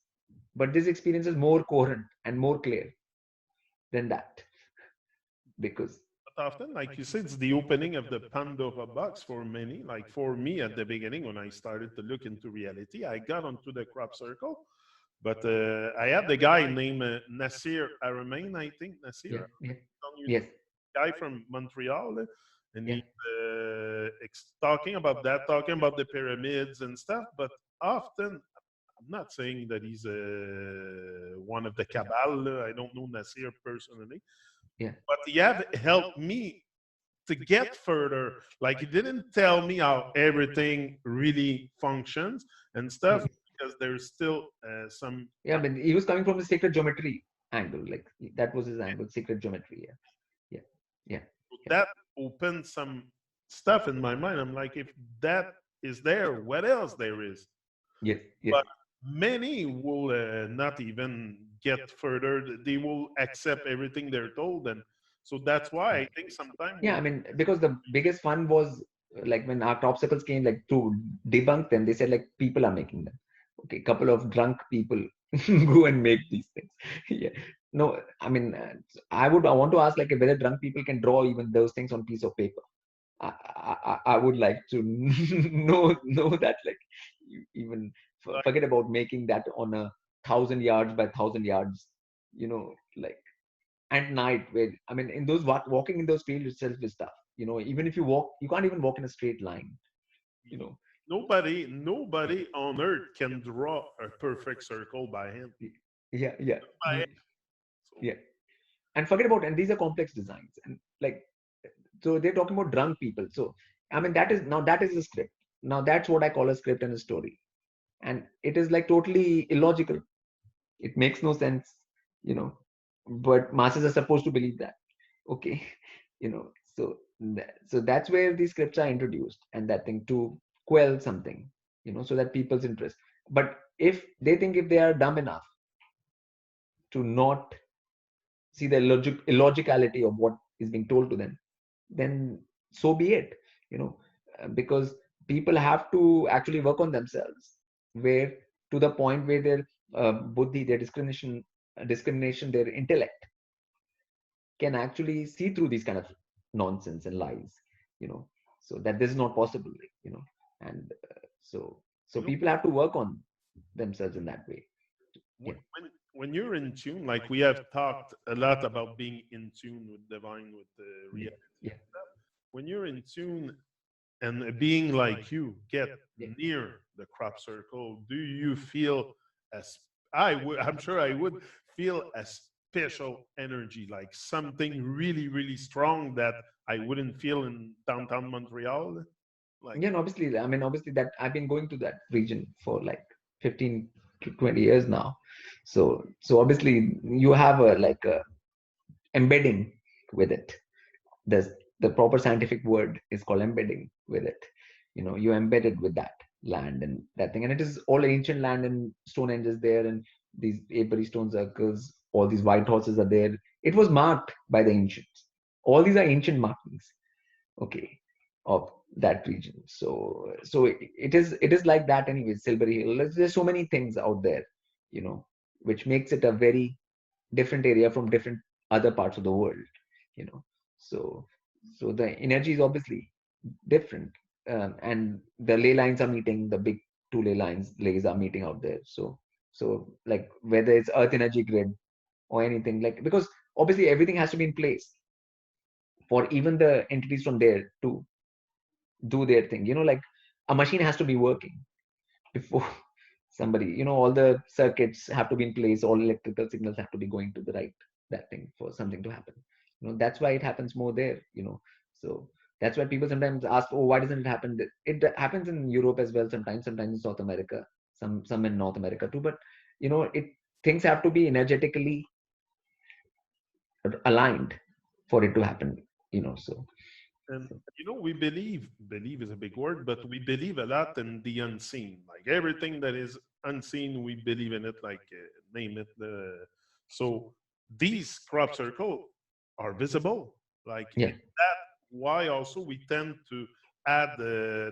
but this experience is more coherent and more clear than that, because But often, like you said, it's the opening of the Pandora box for many. Like for me at the beginning, when I started to look into reality, I got onto the crop circle. But I had the guy named Nasir Aramain, I think. yeah, Nasir yeah, on yes, YouTube, guy from Montreal. And yeah, he's talking about that, talking about the pyramids and stuff. But often, I'm not saying that he's one of the cabal. I don't know Nasir personally, yeah, but he have helped me to get further. Like he didn't tell me how everything really functions and yeah, stuff, because there's still some. yeah. But he was coming from the sacred geometry angle, like that was his angle, sacred geometry. Yeah, yeah, yeah, yeah, That opened some stuff in my mind. I'm like, if that is there, what else there is? yes, yes. But many will not even get further. They will accept everything they're told, and so that's why I think sometimes Yeah, I mean, because the biggest fun was like when our crop circles came, like to debunk them, they said like people are making them. Okay, couple of drunk people go and make these things. Yeah. No, I mean, I want to ask like whether drunk people can draw even those things on piece of paper. I would like to know that, like, even like forget about making that on a 1,000 yards by 1,000 yards, like at night, where I mean, in those walking in those fields itself is tough. Even if you walk, you can't even walk in a straight line. You know, nobody on earth can draw a perfect circle by hand. yeah, yeah, By hand. So yeah. And forget about, and these are complex designs, and like, so they're talking about drunk people. So I mean, that is the script. Now that's what I call a script and a story. And it is like totally illogical. It makes no sense, you know, but masses are supposed to believe that. Okay. So so that's where these scripts are introduced, and that thing to quell something, so that people's interest. But if they think, if they are dumb enough to not see the illogicality of what is being told to them, then so be it. Because people have to actually work on themselves, where to the point where their buddhi, their discrimination, their intellect can actually see through these kind of nonsense and lies, so that this is not possible, and so You know, people have to work on themselves in that way. when, Yeah, when you're in tune, like we have talked a lot about being in tune with divine, with the yeah, reality yeah, and stuff. When you're in tune and a being like you get yeah. near the crop circle, do you feel as I would? I'm sure I would feel a special energy, like something really, really strong that I wouldn't feel in downtown Montreal. Like, Yeah, and obviously, I mean, obviously that I've been going to that region for like 15 to 20 years now. So obviously you have a like a embedding with it. There's the proper scientific word is called embedding with it. You embedded with that land and that thing. And it is all ancient land, and Stonehenge is there, and these Avebury stone circles, all these white horses are there. It was marked by the ancients. All these are ancient markings, okay, of that region. So it is like that anyway. Silbury Hill, there's so many things out there, which makes it a very different area from different other parts of the world, you know so so the energy is obviously different, and the ley lines are meeting, the big two lays are meeting out there. So like whether it's earth energy grid or anything, like, because obviously everything has to be in place for even the entities from there to do their thing, like a machine has to be working before somebody, all the circuits have to be in place, all electrical signals have to be going to the right, that thing, for something to happen. That's why it happens more there. So that's why people sometimes ask, oh, why doesn't it happen? It happens in Europe as well, sometimes in South America, some in North America too. But it things have to be energetically aligned for it to happen. So, and so we believe is a big word, but we believe a lot in the unseen. Like everything that is unseen, we believe in it. Like name it. So these crop circle are visible. Like yeah. is that why also we tend to add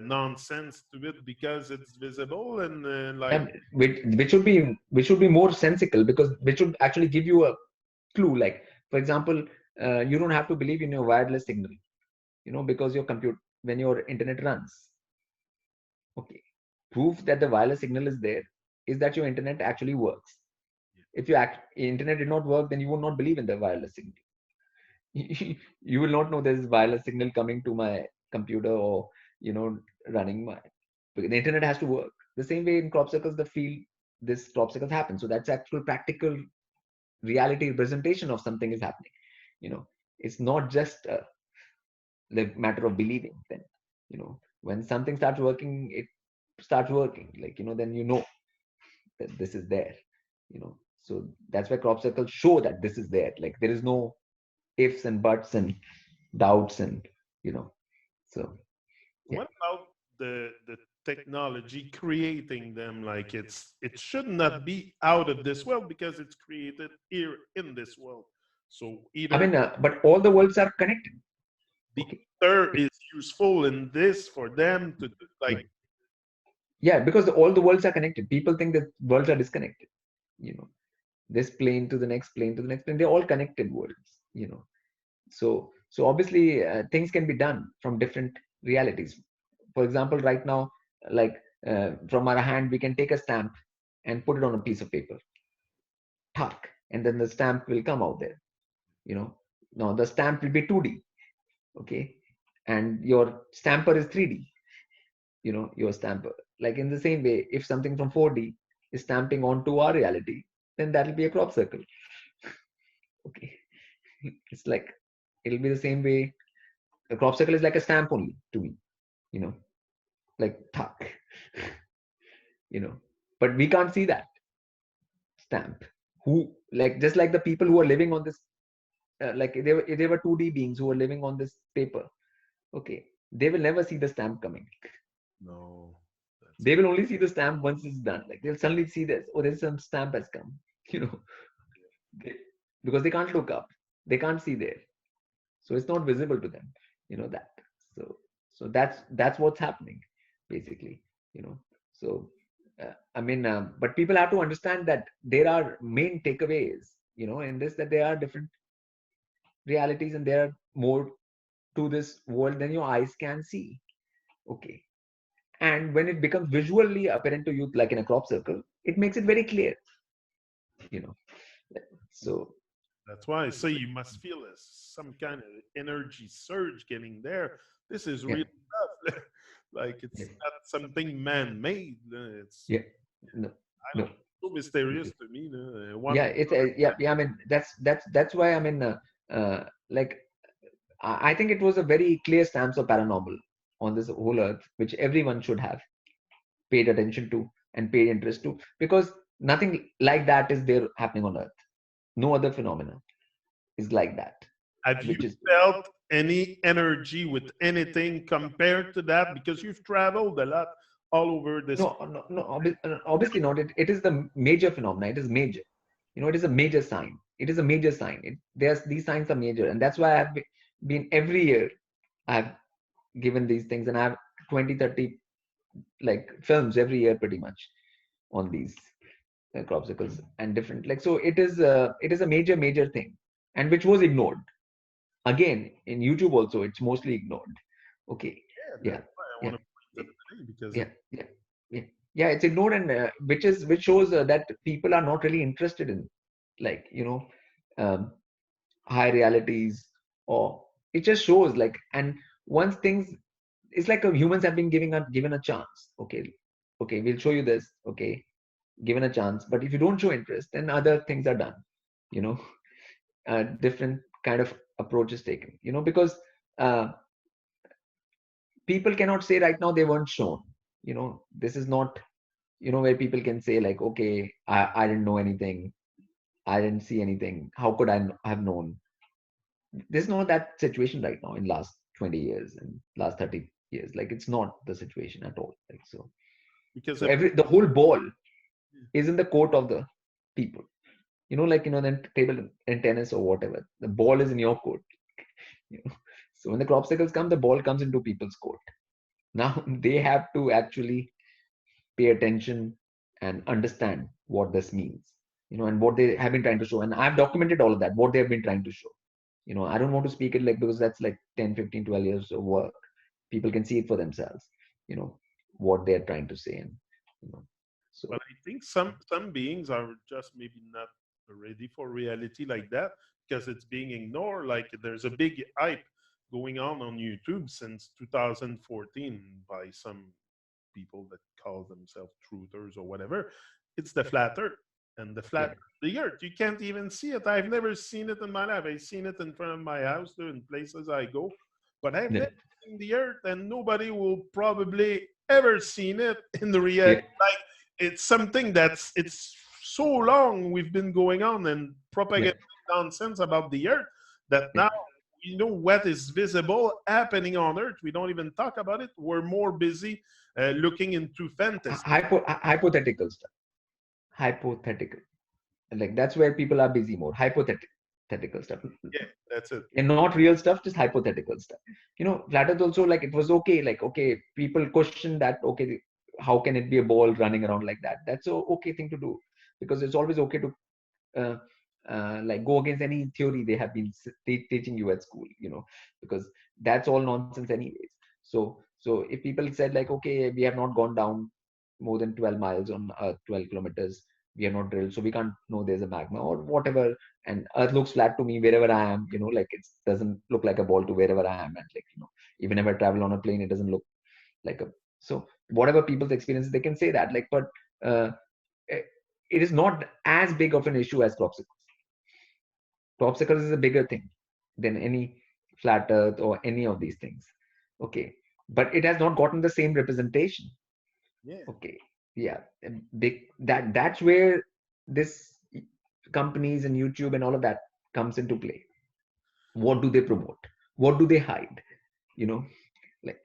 nonsense to it because it's visible and like Yeah, which should be more sensical, because which should actually give you a clue. Like, for example, you don't have to believe in your wireless signal, because your compute when your internet runs. Okay, proof that the wireless signal is there is that your internet actually works. If your internet did not work, then you would not believe in the wireless signal. You will not know there's wireless signal coming to my computer, or running my, because the internet has to work. The same way in crop circles, the field, this crop circles happen. So that's actual practical reality representation of something is happening. It's not just the matter of believing. Then when something starts working, it starts working. Like, then that this is there. So that's why crop circles show that this is there. Like, there is no ifs and buts and doubts, and you know so yeah. what about the technology creating them? Like it should not be out of this world because it's created here in this world. So I either mean, but all the worlds are connected. the Okay. ether is useful in this for them to do, like Yeah, because all the worlds are connected. People think that worlds are disconnected. You know, this plane to the next plane to the next plane. They're all connected worlds. So obviously, things can be done from different realities. For example, right now, like, from our hand, we can take a stamp and put it on a piece of paper, tuck, and then the stamp will come out there. You know, now the stamp will be 2D, okay, and your stamper is 3D. Your stamper. Like, in the same way, if something from 4D is stamping onto our reality, then that'll be a crop circle. Okay, it's like, it'll be the same way. A crop circle is like a stamp only to me. You know, like tuck, but we can't see that stamp. Who, like, just like the people who are living on this, like they were 2D beings who are living on this paper. Okay, they will never see the stamp coming. No, that's They will only see the stamp once it's done. Like they'll suddenly see this, oh, there's some stamp has come, you know, they, because they can't look up, they can't see there, so it's not visible to them, that. So, that's what's happening, basically, So, I mean, but people have to understand that there are main takeaways, in this, that there are different realities and there are more to this world than your eyes can see. Okay. And when it becomes visually apparent to you, like in a crop circle, it makes it very clear, you know. So, that's why I say you must feel some kind of energy surge getting there. This is yeah, really tough. Like yeah, it's not something man-made. It's yeah, no, I no. don't so mysterious to me. No? Yeah, One it's yeah, yeah. I mean, that's why, I mean, like, I think it was a very clear stance of paranormal on this whole earth, which everyone should have paid attention to and paid interest to, because nothing like that is there happening on earth. No other phenomena is like that, have you which is felt any energy with anything compared to that? Because you've traveled a lot all over this. no, obviously not. It is the major phenomena. It is major. It is a major sign. It is a major sign. There's these signs are major, and that's why I've been every year. I've given these things, and I have 20, 30 like films every year, pretty much, on these crop circles and different, like, so it is a major thing, and which was ignored. Again, in YouTube also, it's mostly ignored. Okay. Yeah, Yeah. that's why I Yeah. want to point it today because Yeah. Yeah. Yeah. Yeah. It's ignored, and which shows that people are not really interested in, like, um, high realities, or it just shows, like, and once things, it's like humans have been given a chance. Okay. Okay, we'll show you this. Okay, given a chance, but if you don't show interest, then other things are done, you know different kind of approach is taken, because uh, people cannot say right now they weren't shown. This is not, where people can say, like, okay, I didn't know anything, I didn't see anything, how could I have known? There's no that situation right now in last 20 years and last 30 years. Like, it's not the situation at all. Like, so because so the whole ball is in the court of the people. Like, then table in tennis or whatever, the ball is in your court. you know so when the crop circles come, the ball comes into people's court. Now they have to actually pay attention and understand what this means, and what they have been trying to show. And I've documented all of that, what they have been trying to show. I don't want to speak it, like, because that's like 10, 15, 12 years of work. People can see it for themselves, you know what they're trying to say. And you know but so I think some beings are just maybe not ready for reality like that because it's being ignored. Like there's a big hype going on YouTube since 2014 by some people that call themselves truthers or whatever. It's the flat earth. And the yeah, flat the earth, you can't even see it. I've never seen it in my life. I've seen it in front of my house in places I go, but I've yeah, never seen the earth, and nobody will probably ever seen it in the reality. yeah, Like it's something that's it's so long we've been going on and yeah, propagating nonsense about the earth that yeah. now you know what is visible happening on earth. We don't even talk about it. We're more busy looking into fantasy. Hypothetical stuff. Hypothetical. Like, that's where people are busy more. Hypothetical stuff. Yeah, that's it. And not real stuff, just hypothetical stuff. Flat Earth also, like, it was okay. Like, okay, people question that. Okay, how can it be a ball running around like that? That's a okay thing to do, because it's always okay to uh, like, go against any theory they have been teaching you at school. Because that's all nonsense anyways. So if people said, like, okay, we have not gone down more than 12 miles on Earth, 12 kilometers, we are not drilled, so we can't know there's a magma or whatever, and Earth looks flat to me wherever I am. Like, it doesn't look like a ball to wherever I am. And, like, even if I travel on a plane, it doesn't look like a. So whatever people's experiences, they can say that, like, but uh, it is not as big of an issue as crop circles. Crop circles is a bigger thing than any flat earth or any of these things. Okay. but it has not gotten the same representation. Yeah. Okay, yeah, that's where this companies and YouTube and all of that comes into play. What do they promote? What do they hide? You know, like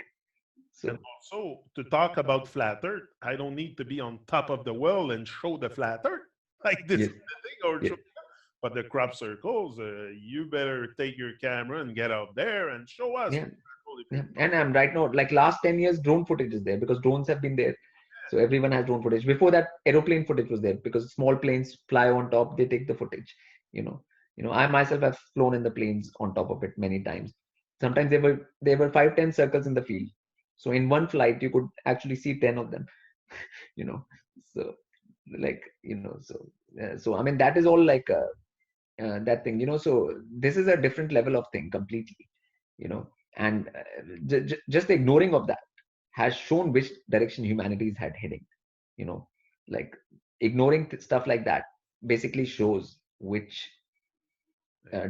And so. also to talk about flat Earth, I don't need to be on top of the world and show the flat Earth like this Yes, is the thing or yes, show. But the crop circles, you better take your camera and get out there and show us. yeah, yeah. And I'm right now, like last 10 years, drone footage is there because drones have been there. So everyone has drone footage. Before that, aeroplane footage was there because small planes fly on top, they take the footage. You know, I myself have flown in the planes on top of it many times. Sometimes there were 5, 10 circles in the field. So in one flight, you could actually see 10 of them. You know, so like so I mean that is all like that thing. So this is a different level of thing completely. And just the ignoring of that has shown which direction humanity is heading. you know like ignoring stuff like that basically shows which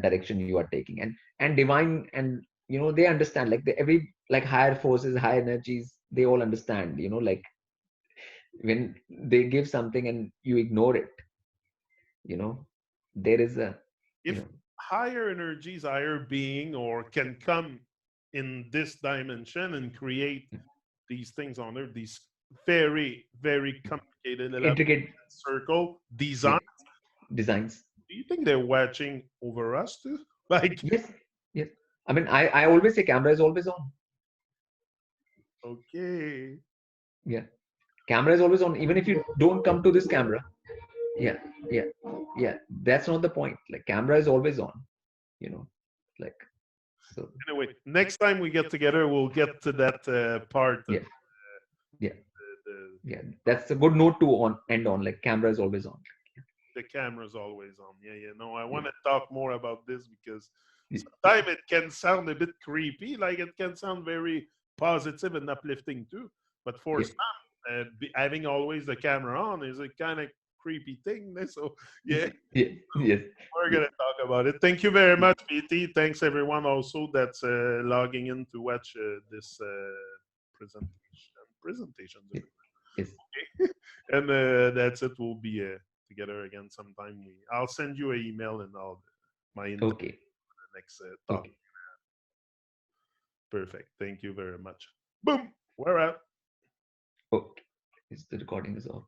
direction you are taking. And divine, and they understand, like every like higher forces, higher energies, they all understand, like when they give something and you ignore it, you know there is a you If know higher energies, higher being, or can come in this dimension and create these things on Earth, these very, very complicated elaborate intricate, circle design, yeah, designs. do you think they're watching over us too? Like, Yes, yes. I mean, I always say camera is always on. okay. Yeah, camera is always on. Even if you don't come to this camera, yeah, yeah, yeah. That's not the point. Like camera is always on. You know, like so. Anyway, next time we get together, we'll get to that part of Yeah, yeah, the yeah. That's a good note to on end on. Like camera is always on. the camera's always on. Yeah, yeah. No, I Yeah, want to talk more about this because yeah, sometimes it can sound a bit creepy, like it can sound very positive and uplifting too. But for yeah, some, having always the camera on is a kind of creepy thing. So yeah, yeah, yes, we're yeah. gonna talk about it. Thank you very much, PT. Thanks everyone also that's logging in to watch this presentation. Yeah. Yes. And that's it. We'll be together again sometime. I'll send you an email and all my intent Okay. for the next talk. Okay. Perfect. Thank you very much. Boom. We're out. Okay. Is the recording is off?